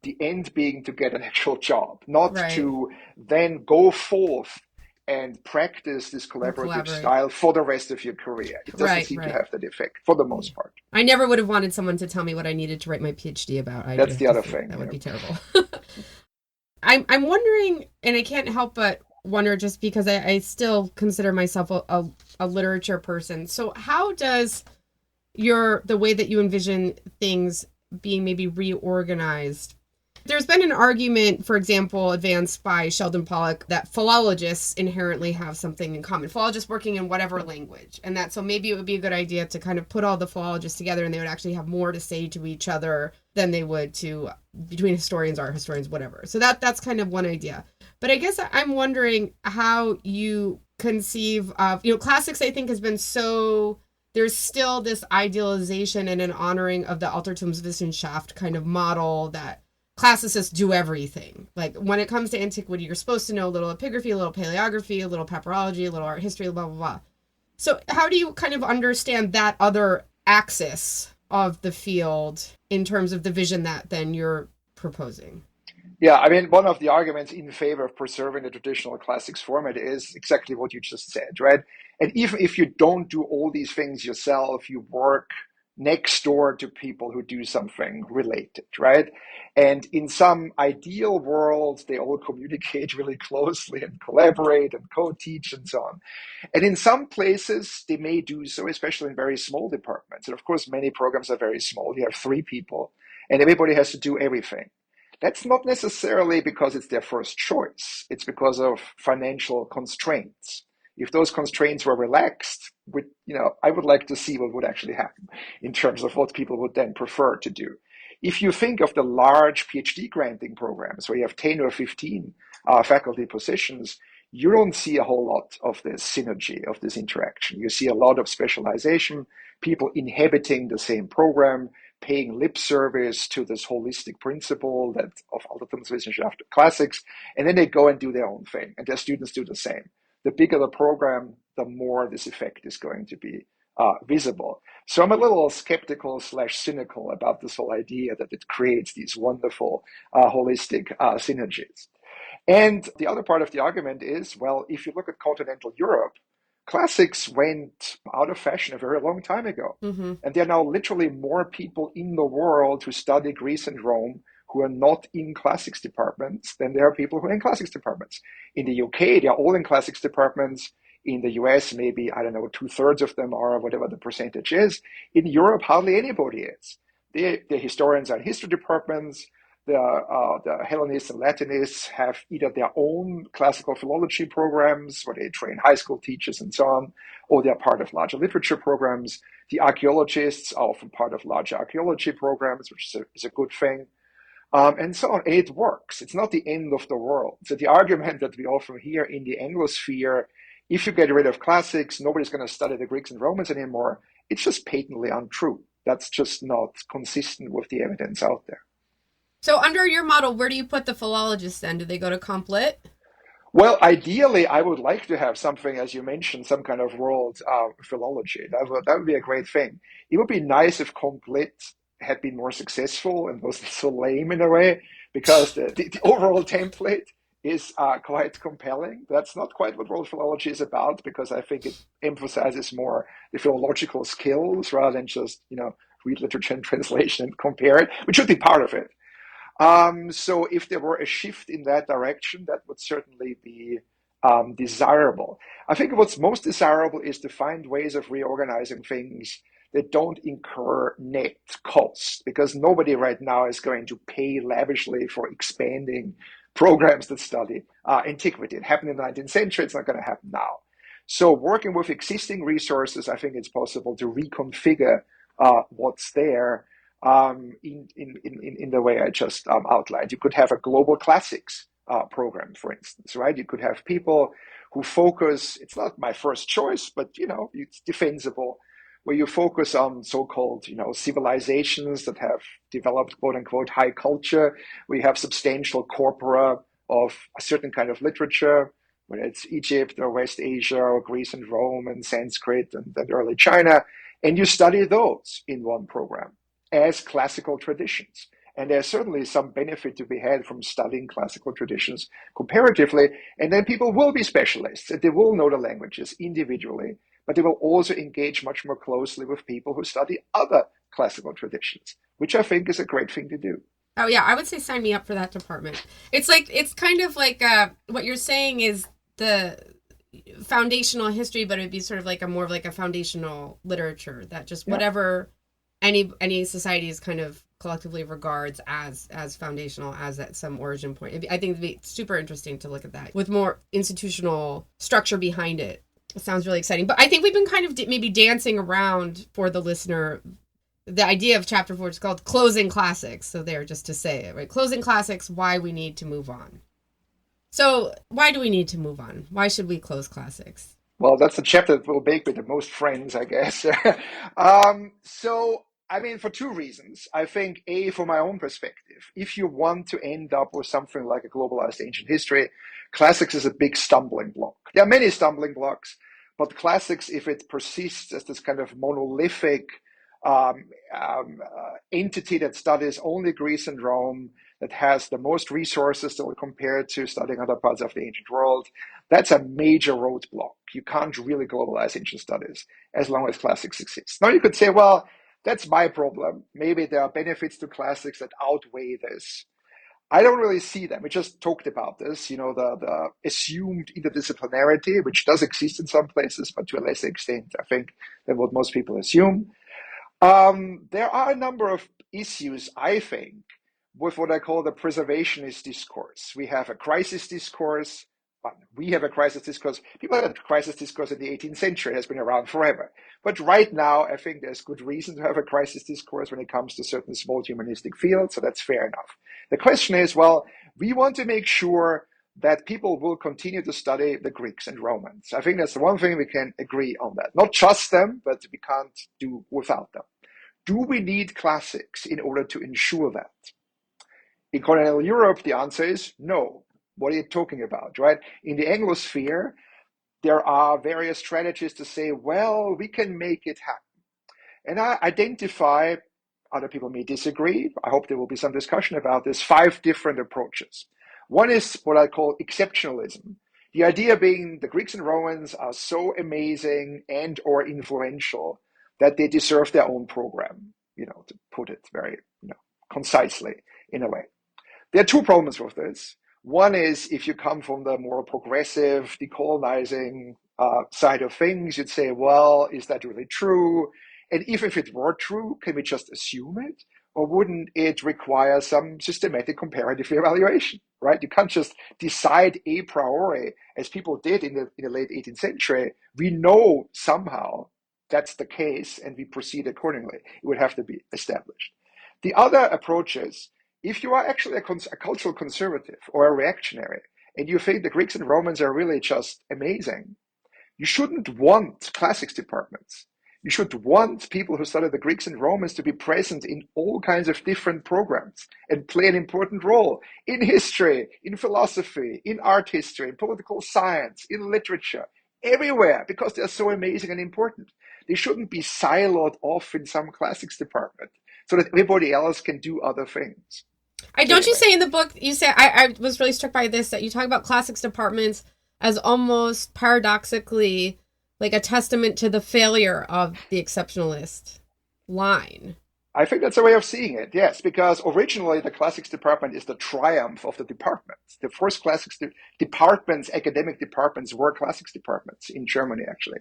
the end being to get an actual job, not to then go forth and practice this collaborative style for the rest of your career. It doesn't seem to have that effect for the most part. I never would have wanted someone to tell me what I needed to write my PhD about. That's the other thing. That would be terrible. I'm wondering, and I can't help but wonder, just because I still consider myself a literature person. So how does the way that you envision things being maybe reorganized? There's been an argument, for example, advanced by Sheldon Pollock, that philologists inherently have something in common. Philologists working in whatever language. And so maybe it would be a good idea to kind of put all the philologists together, and they would actually have more to say to each other than they would between historians, art historians, whatever. So that's kind of one idea. But I guess I'm wondering how you conceive of, classics, I think, has been so... There's still this idealization and an honoring of the Altertumswissenschaft kind of model that classicists do everything. Like when it comes to antiquity, you're supposed to know a little epigraphy, a little paleography, a little papyrology, a little art history, blah, blah, blah. So how do you kind of understand that other axis of the field in terms of the vision that then you're proposing? Yeah, I mean, one of the arguments in favor of preserving the traditional classics format is exactly what you just said, right? And even if you don't do all these things yourself, you work next door to people who do something related, right? And in some ideal world, they all communicate really closely and collaborate and co-teach and so on. And in some places, they may do so, especially in very small departments. And of course, many programs are very small. You have 3 people, and everybody has to do everything. That's not necessarily because it's their first choice. It's because of financial constraints. If those constraints were relaxed, I would like to see what would actually happen in terms of what people would then prefer to do. If you think of the large PhD granting programs where you have 10 or 15 faculty positions, you don't see a whole lot of this synergy, of this interaction. You see a lot of specialization, people inhabiting the same program, paying lip service to this holistic principle that of Altertumswissenschaft classics, and then they go and do their own thing, and their students do the same. The bigger the program, the more this effect is going to be visible. So I'm a little skeptical / cynical about this whole idea that it creates these wonderful holistic synergies. And the other part of the argument is, well, if you look at continental Europe, classics went out of fashion a very long time ago. Mm-hmm. And there are now literally more people in the world who study Greece and Rome who are not in classics departments than there are people who are in classics departments. In the UK, they are all in classics departments. In the US, maybe, I don't know, 2/3 of them are, whatever the percentage is. In Europe, hardly anybody is. The historians are in history departments. The Hellenists and Latinists have either their own classical philology programs where they train high school teachers and so on, or they're part of larger literature programs. The archaeologists are often part of larger archaeology programs, which is a good thing. And so on. And it works. It's not the end of the world. So the argument that we often hear in the Anglosphere, if you get rid of classics, nobody's going to study the Greeks and Romans anymore. It's just patently untrue. That's just not consistent with the evidence out there. So under your model, where do you put the philologists then? Do they go to Comp Lit? Well, ideally, I would like to have something, as you mentioned, some kind of world philology. That would be a great thing. It would be nice if Comp Lit had been more successful and wasn't so lame in a way, because the overall template is quite compelling. That's not quite what world philology is about, because I think it emphasizes more the philological skills rather than just, read literature and translation and compare it, which should be part of it. So if there were a shift in that direction, that would certainly be desirable. I think what's most desirable is to find ways of reorganizing things that don't incur net costs, because nobody right now is going to pay lavishly for expanding programs that study antiquity. It happened in the 19th century. It's not going to happen now. So working with existing resources, I think it's possible to reconfigure what's there in the way I just outlined. You could have a global classics program, for instance, right? You could have people who focus, it's not my first choice, but, it's defensible, where you focus on so-called, civilizations that have developed, quote unquote, high culture. We have substantial corpora of a certain kind of literature, whether it's Egypt or West Asia or Greece and Rome and Sanskrit and early China, and you study those in one program as classical traditions. And there's certainly some benefit to be had from studying classical traditions comparatively. And then people will be specialists and they will know the languages individually, but they will also engage much more closely with people who study other classical traditions, which I think is a great thing to do. Oh, yeah, I would say sign me up for that department. It's kind of like what you're saying is the foundational history, but it'd be sort of like more of like a foundational literature that just whatever any society is kind of collectively regards as foundational, as at some origin point. I think it'd be super interesting to look at that with more institutional structure behind it. It sounds really exciting. But I think we've been kind of maybe dancing around for the listener. The idea of chapter 4 is called Closing Classics. So there, just to say it, right? Closing Classics, why we need to move on. So why do we need to move on? Why should we close classics? Well, that's the chapter that will make me the most friends, I guess. For 2 reasons. I think, A, from my own perspective, if you want to end up with something like a globalized ancient history, classics is a big stumbling block. There are many stumbling blocks, but classics, if it persists as this kind of monolithic entity that studies only Greece and Rome, that has the most resources that will compare to studying other parts of the ancient world, that's a major roadblock. You can't really globalize ancient studies as long as classics exist. Now you could say, well, That's my problem. Maybe there are benefits to classics that outweigh this. I don't really see them. We just talked about this, the assumed interdisciplinarity, which does exist in some places, but to a lesser extent, I think, than what most people assume. There are a number of issues, I think, with what I call the preservationist discourse. We have a crisis discourse. We have a crisis discourse. People had a crisis discourse in the 18th century. It has been around forever. But right now, I think there's good reason to have a crisis discourse when it comes to certain small humanistic fields, so that's fair enough. The question is, well, we want to make sure that people will continue to study the Greeks and Romans. I think that's the one thing we can agree on that. Not just them, but we can't do without them. Do we need classics in order to ensure that? In continental Europe, the answer is no. What are you talking about, right? In the Anglosphere, there are various strategies to say, well, we can make it happen. And I identify, other people may disagree, I hope there will be some discussion about this, 5 different approaches. One is what I call exceptionalism. The idea being the Greeks and Romans are so amazing and or influential that they deserve their own program, to put it very concisely in a way. There are 2 problems with this. One is if you come from the more progressive, decolonizing side of things, you'd say, well, is that really true? And even if it were true, can we just assume it? Or wouldn't it require some systematic comparative evaluation, right? You can't just decide a priori, as people did in the late 18th century. We know somehow that's the case, and we proceed accordingly. It would have to be established. The other approach is, if you are actually a cultural conservative or a reactionary, and you think the Greeks and Romans are really just amazing, you shouldn't want classics departments. You should want people who study the Greeks and Romans to be present in all kinds of different programs and play an important role in history, in philosophy, in art history, in political science, in literature, everywhere, because they're so amazing and important. They shouldn't be siloed off in some classics department so that everybody else can do other things. Don't you say in the book, you say, I was really struck by this, that you talk about classics departments as almost paradoxically like a testament to the failure of the exceptionalist line. I think that's a way of seeing it, yes, because originally the classics department is the triumph of the departments. The first classics departments, academic departments, were classics departments in Germany, actually.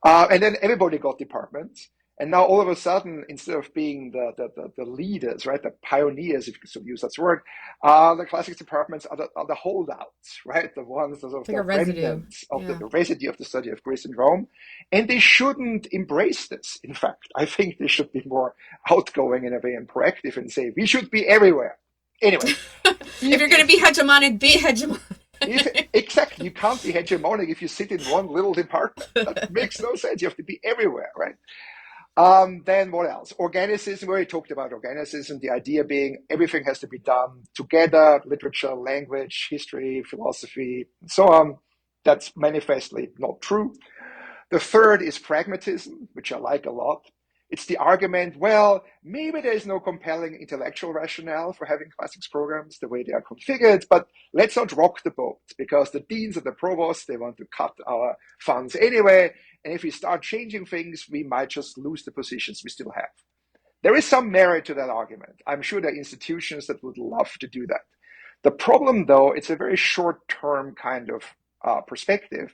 And then everybody got departments. And now all of a sudden, instead of being the leaders, right, the pioneers, if you could use that word, the classics departments are the holdouts, right, the ones that are the remnants of the residue of the study of Greece and Rome. And they shouldn't embrace this. In fact, I think they should be more outgoing in a way and proactive and say, we should be everywhere. Anyway. If you're going to be hegemonic, be hegemonic. Exactly. You can't be hegemonic if you sit in one little department. That makes no sense. You have to be everywhere, right? Then what else? Organicism, we already talked about organicism, the idea being everything has to be done together, literature, language, history, philosophy, and so on. That's manifestly not true. The third is pragmatism, which I like a lot. It's the argument, well, maybe there's no compelling intellectual rationale for having classics programs the way they are configured, but let's not rock the boat because the deans and the provosts, they want to cut our funds anyway. And if we start changing things, we might just lose the positions we still have. There is some merit to that argument. I'm sure there are institutions that would love to do that. The problem, though, it's a very short-term kind of perspective,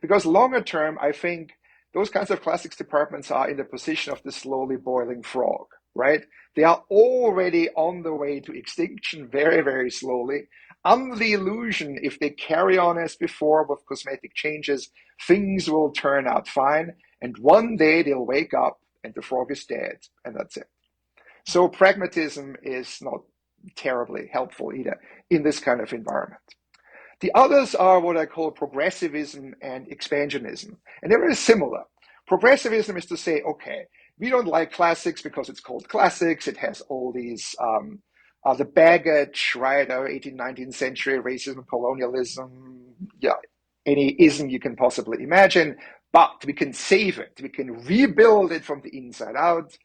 because longer term, I think those kinds of classics departments are in the position of the slowly boiling frog, right? They are already on the way to extinction very, very slowly. Under the illusion, if they carry on as before with cosmetic changes, things will turn out fine. And one day they'll wake up and the frog is dead, and that's it. So pragmatism is not terribly helpful either in this kind of environment. The others are what I call progressivism and expansionism. And they're very similar. Progressivism is to say, okay, we don't like classics because it's called classics. It has all these, the baggage, right, of 18th, 19th century racism, colonialism, any ism you can possibly imagine. But we can save it. We can rebuild it from the inside out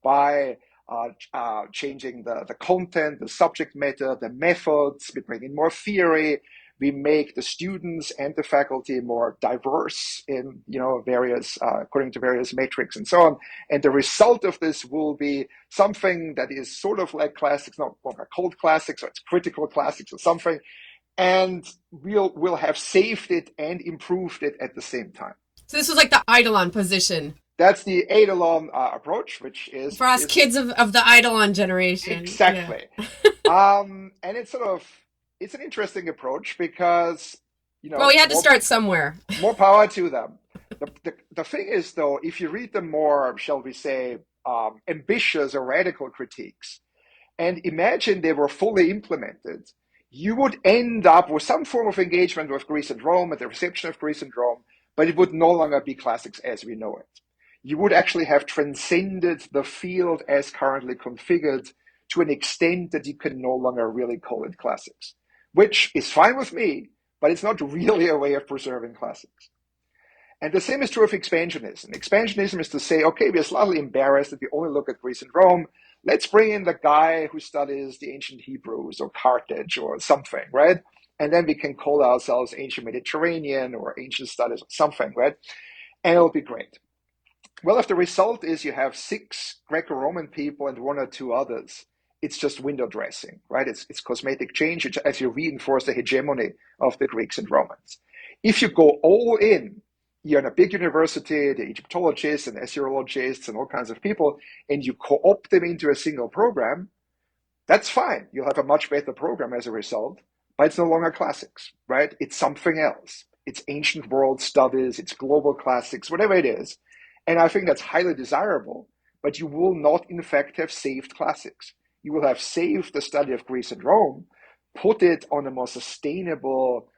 by changing the content, the subject matter, the methods. We bring in more theory. We make the students and the faculty more diverse in, various, according to various metrics and so on. And the result of this will be something that is sort of like classics, not what are called classics, or it's critical classics or something. And we'll have saved it and improved it at the same time. So this was like the Eidolon position. That's the Eidolon approach, which is for us kids of the Eidolon generation. Exactly. And it's an interesting approach because, well, we had to start somewhere. More power to them. The thing is, though, if you read the more, shall we say, ambitious or radical critiques, and imagine they were fully implemented, you would end up with some form of engagement with Greece and Rome and the reception of Greece and Rome, but it would no longer be classics as we know it. You would actually have transcended the field as currently configured to an extent that you can no longer really call it classics, which is fine with me, but it's not really a way of preserving classics. And the same is true of expansionism. Expansionism is to say, okay, we're slightly embarrassed that we only look at Greece and Rome. Let's bring in the guy who studies the ancient Hebrews or Carthage or something, right? And then we can call ourselves ancient Mediterranean or ancient studies or something, right? And it'll be great. Well, if the result is you have 6 Greco-Roman people and 1 or 2 others, it's just window dressing, right? It's cosmetic change. It's actually reinforce the hegemony of the Greeks and Romans. If you go all in, you're in a big university, the Egyptologists and Assyriologists and all kinds of people, and you co-opt them into a single program, that's fine. You'll have a much better program as a result, but it's no longer classics, right? It's something else. It's ancient world studies, it's global classics, whatever it is. And I think that's highly desirable, but you will not, in fact, have saved classics. You will have saved the study of Greece and Rome, put it on a more sustainable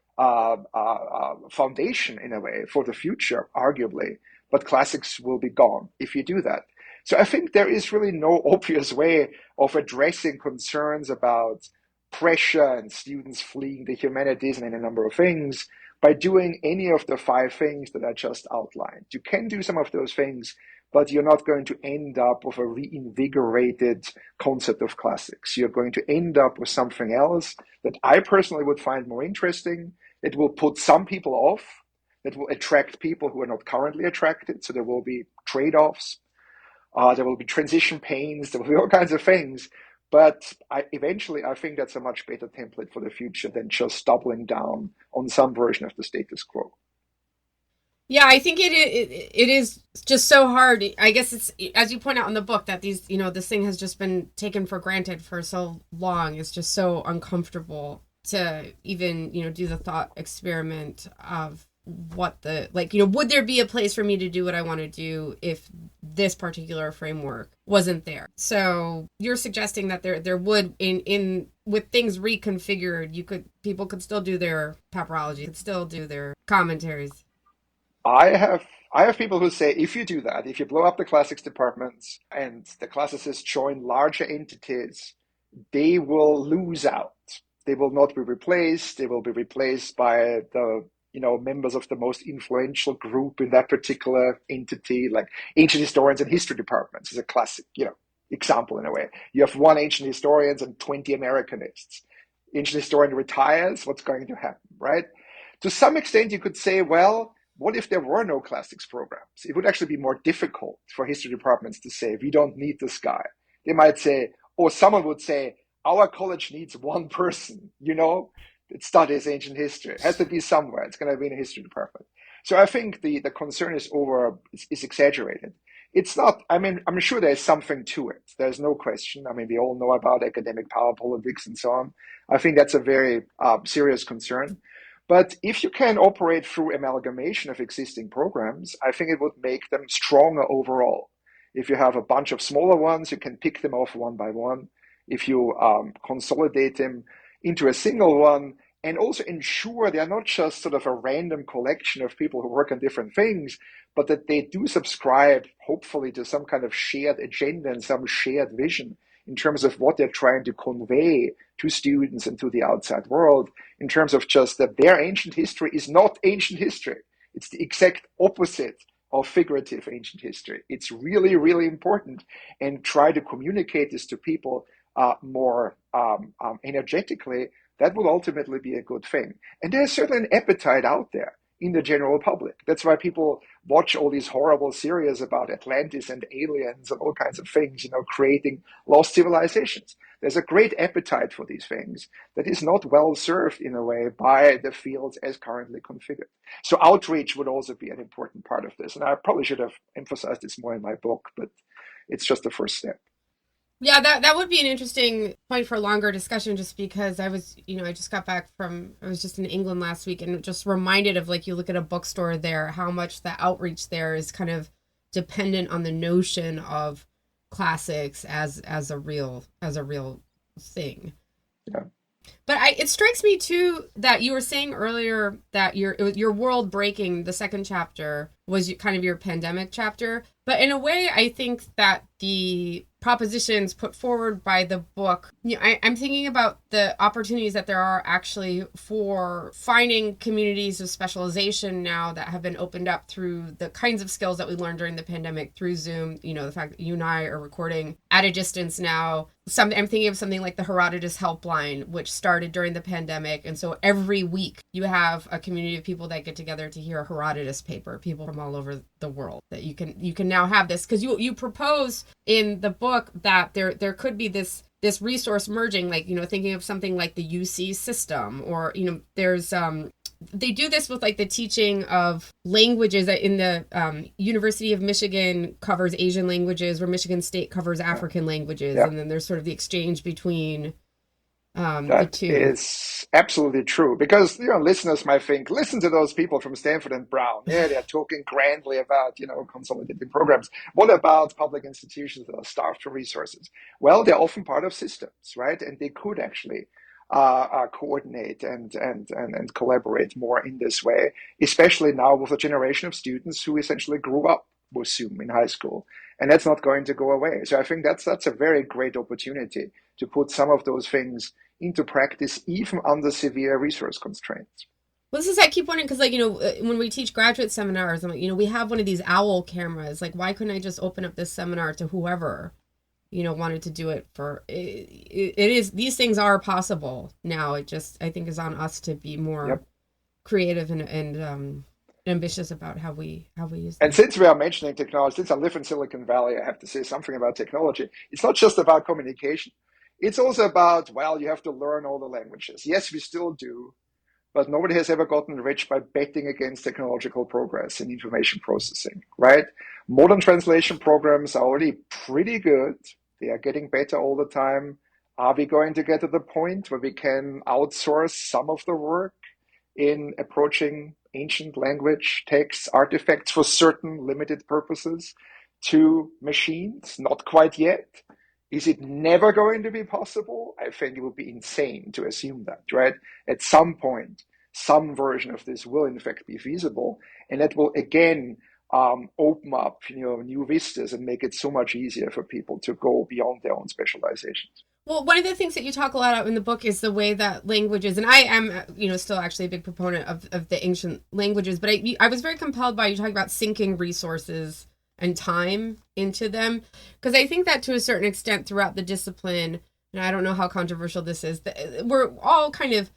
foundation, in a way, for the future, arguably, but classics will be gone if you do that. So I think there is really no obvious way of addressing concerns about pressure and students fleeing the humanities and any number of things by doing any of the 5 things that I just outlined. You can do some of those things, but you're not going to end up with a reinvigorated concept of classics. You're going to end up with something else that I personally would find more interesting. It will put some people off, that will attract people who are not currently attracted. So there will be trade-offs. There will be transition pains. There will be all kinds of things. But eventually, I think that's a much better template for the future than just doubling down on some version of the status quo. Yeah, I think it is just so hard. I guess it's, as you point out in the book, that these, this thing has just been taken for granted for so long. It's just so uncomfortable to even, do the thought experiment of what would there be a place for me to do what I want to do if this particular framework wasn't there? So you're suggesting that there would, in with things reconfigured, people could still do their papyrology, could still do their commentaries. I have people who say, if you do that, if you blow up the classics departments and the classicists join larger entities, they will lose out. They will not be replaced. They will be replaced by the members of the most influential group in that particular entity, like ancient historians and history departments is a classic, example in a way. You have 1 ancient historians and 20 Americanists. Ancient historian retires, what's going to happen, right? To some extent, you could say, well, what if there were no classics programs? It would actually be more difficult for history departments to say, we don't need this guy. They might say, or someone would say, our college needs 1 person, that studies ancient history. It has to be somewhere. It's going to be in a history department. So I think the concern is exaggerated. It's not, I'm sure there's something to it. There's no question. We all know about academic power politics and so on. I think that's a very serious concern. But if you can operate through amalgamation of existing programs, I think it would make them stronger overall. If you have a bunch of smaller ones, you can pick them off one by one. If you consolidate them into a single one, and also ensure they are not just sort of a random collection of people who work on different things, but that they do subscribe, hopefully, to some kind of shared agenda and some shared vision in terms of what they're trying to convey to students and to the outside world, in terms of just that their ancient history is not ancient history. It's the exact opposite of figurative ancient history. It's really, really important, and try to communicate this to people more energetically, that would ultimately be a good thing. And there's certainly an appetite out there in the general public. That's why people watch all these horrible series about Atlantis and aliens and all kinds of things, creating lost civilizations. There's a great appetite for these things that is not well served in a way by the fields as currently configured. So outreach would also be an important part of this. And I probably should have emphasized this more in my book, but it's just the first step. Yeah, that would be an interesting point for a longer discussion, just because I just got back I was just in England last week, and just reminded of, like, you look at a bookstore there, how much the outreach there is kind of dependent on the notion of classics as a real thing. Yeah. But it strikes me too that you were saying earlier that your world breaking, the second chapter, was kind of your pandemic chapter. But in a way, I think that the propositions put forward by the book, I'm thinking about the opportunities that there are actually for finding communities of specialization now that have been opened up through the kinds of skills that we learned during the pandemic through Zoom. The fact that you and I are recording at a distance now. I'm thinking of something like the Herodotus Helpline, which started during the pandemic. And so every week you have a community of people that get together to hear a Herodotus paper, people from all over the world, that you can now have this, because you propose in the book that there could be this resource merging, like, thinking of something like the UC system, or, there's they do this with, like, the teaching of languages in the University of Michigan covers Asian languages, where Michigan State covers African languages. Yeah. And then there's sort of the exchange between the two. That is absolutely true, because listeners might think, listen to those people from Stanford and Brown. Yeah, they're talking grandly about consolidating programs. What about public institutions that are starved for resources? Well, they're often part of systems, right? And they could actually coordinate and collaborate more in this way, especially now with a generation of students who essentially grew up with Zoom in high school, and that's not going to go away. So I think that's a very great opportunity to put some of those things into practice, even under severe resource constraints. Well, this is, I keep wondering, because, like, when we teach graduate seminars, I'm like, we have one of these owl cameras. Like, why couldn't I just open up this seminar to whoever wanted to do it for it is, these things are possible now. It just, I think, is on us to be more creative and ambitious about how we use them. And since we are mentioning technology, since I live in Silicon Valley, I have to say something about technology. It's not just about communication. It's also about, you have to learn all the languages. Yes, we still do, but nobody has ever gotten rich by betting against technological progress in information processing, right? Modern translation programs are already pretty good. They are getting better all the time. Are we going to get to the point where we can outsource some of the work in approaching ancient language texts, artifacts for certain limited purposes to machines? Not quite yet. Is it never going to be possible? I think it would be insane to assume that, right? At some point, some version of this will in fact be feasible, and that will again open up new vistas and make it so much easier for people to go beyond their own specializations. Well, one of the things that you talk a lot about in the book is the way that languages, and I am, still actually a big proponent of the ancient languages, but I was very compelled by you talking about sinking resources and time into them, because I think that to a certain extent throughout the discipline, and I don't know how controversial this is, we're all kind of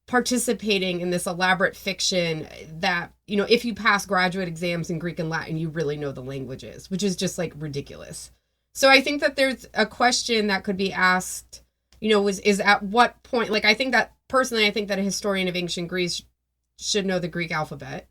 participating in this elaborate fiction that, if you pass graduate exams in Greek and Latin, you really know the languages, which is just, like, ridiculous. So I think that there's a question that could be asked, is at what point, like, I think that a historian of ancient Greece should know the Greek alphabet,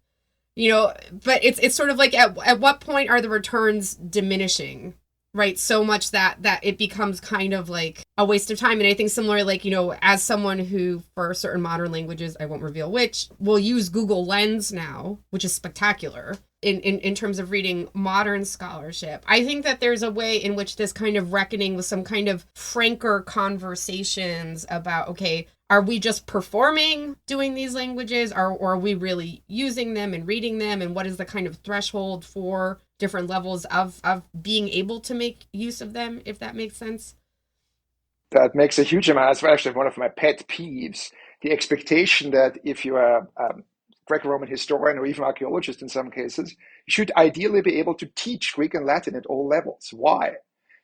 but it's sort of like at what point are the returns diminishing, right? So much that it becomes kind of like a waste of time. And I think similarly, like, as someone who, for certain modern languages, I won't reveal which, will use Google Lens now, which is spectacular in terms of reading modern scholarship. I think that there's a way in which this kind of reckoning with some kind of franker conversations about, okay, are we just performing doing these languages, or are we really using them and reading them? And what is the kind of threshold for different levels of being able to make use of them, if that makes sense? That makes a huge amount. That's actually one of my pet peeves. The expectation that if you are Greco-Roman historian or even archaeologist in some cases, you should ideally be able to teach Greek and Latin at all levels. Why?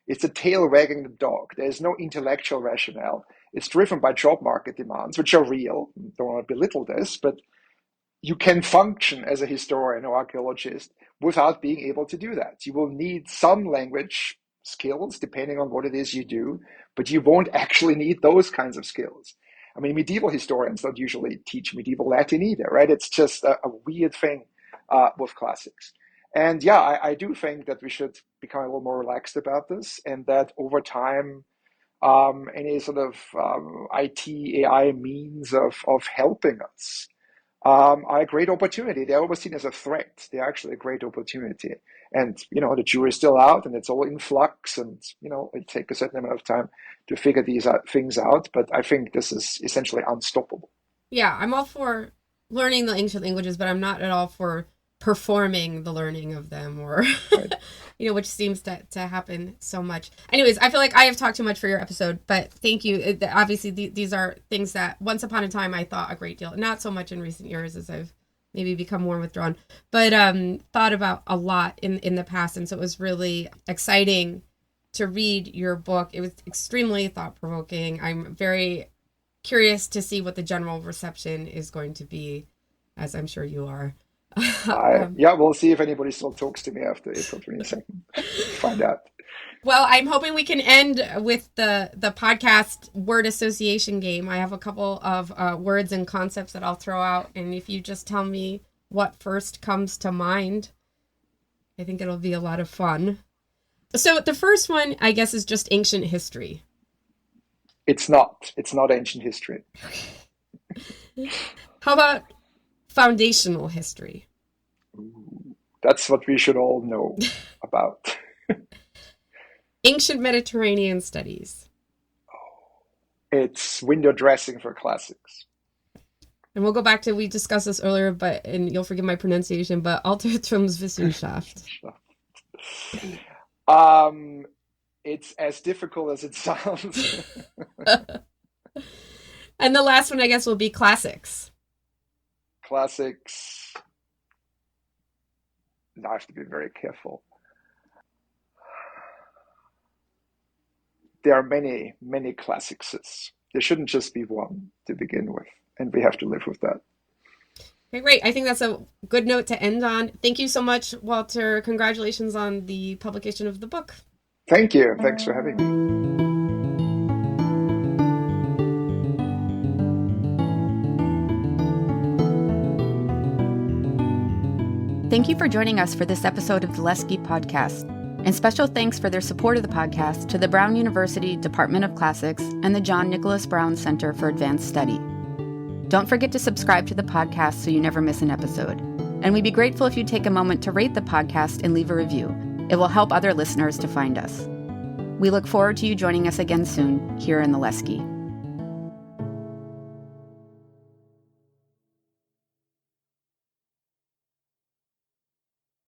It's a tail wagging the dog. There's no intellectual rationale. It's driven by job market demands, which are real. Don't want to belittle this, but you can function as a historian or archaeologist without being able to do that. You will need some language skills depending on what it is you do, but you won't actually need those kinds of skills. I mean, medieval historians don't usually teach medieval Latin either, right? It's just a weird thing with classics. And yeah, I do think that we should become a little more relaxed about this, and that over time, any sort of IT, AI means of helping us are a great opportunity. They're always seen as a threat. They're actually a great opportunity. And, the jury's still out and it's all in flux, and, it takes a certain amount of time to figure these things out. But I think this is essentially unstoppable. Yeah, I'm all for learning the ancient languages, but I'm not at all for performing the learning of them, or, Right. which seems to happen so much. Anyways, I feel like I have talked too much for your episode, but thank you. Obviously, these are things that once upon a time I thought a great deal, not so much in recent years as I've maybe become more withdrawn, but thought about a lot in the past. And so it was really exciting to read your book. It was extremely thought-provoking. I'm very curious to see what the general reception is going to be, as I'm sure you are. We'll see if anybody still talks to me after April 22nd. Find out. Well, I'm hoping we can end with the podcast word association game. I have a couple of words and concepts that I'll throw out, and if you just tell me what first comes to mind, I think it'll be a lot of fun. So the first one, I guess, is just ancient history. It's not ancient history. How about foundational history? That's what we should all know about. Ancient Mediterranean studies. It's window dressing for classics. And we'll go back to, we discussed this earlier, and you'll forgive my pronunciation, but Altertumswissenschaft. It's as difficult as it sounds. And the last one, I guess, will be classics. Classics. I have to be very careful. There are many, many classics. There shouldn't just be one to begin with, and we have to live with that. Okay, great. I think that's a good note to end on. Thank you so much, Walter. Congratulations on the publication of the book. Thank you. Thanks for having me. Thank you for joining us for this episode of the Lesche podcast. And special thanks for their support of the podcast to the Brown University Department of Classics and the John Nicholas Brown Center for Advanced Study. Don't forget to subscribe to the podcast so you never miss an episode. And we'd be grateful if you take a moment to rate the podcast and leave a review. It will help other listeners to find us. We look forward to you joining us again soon here in the Lesche.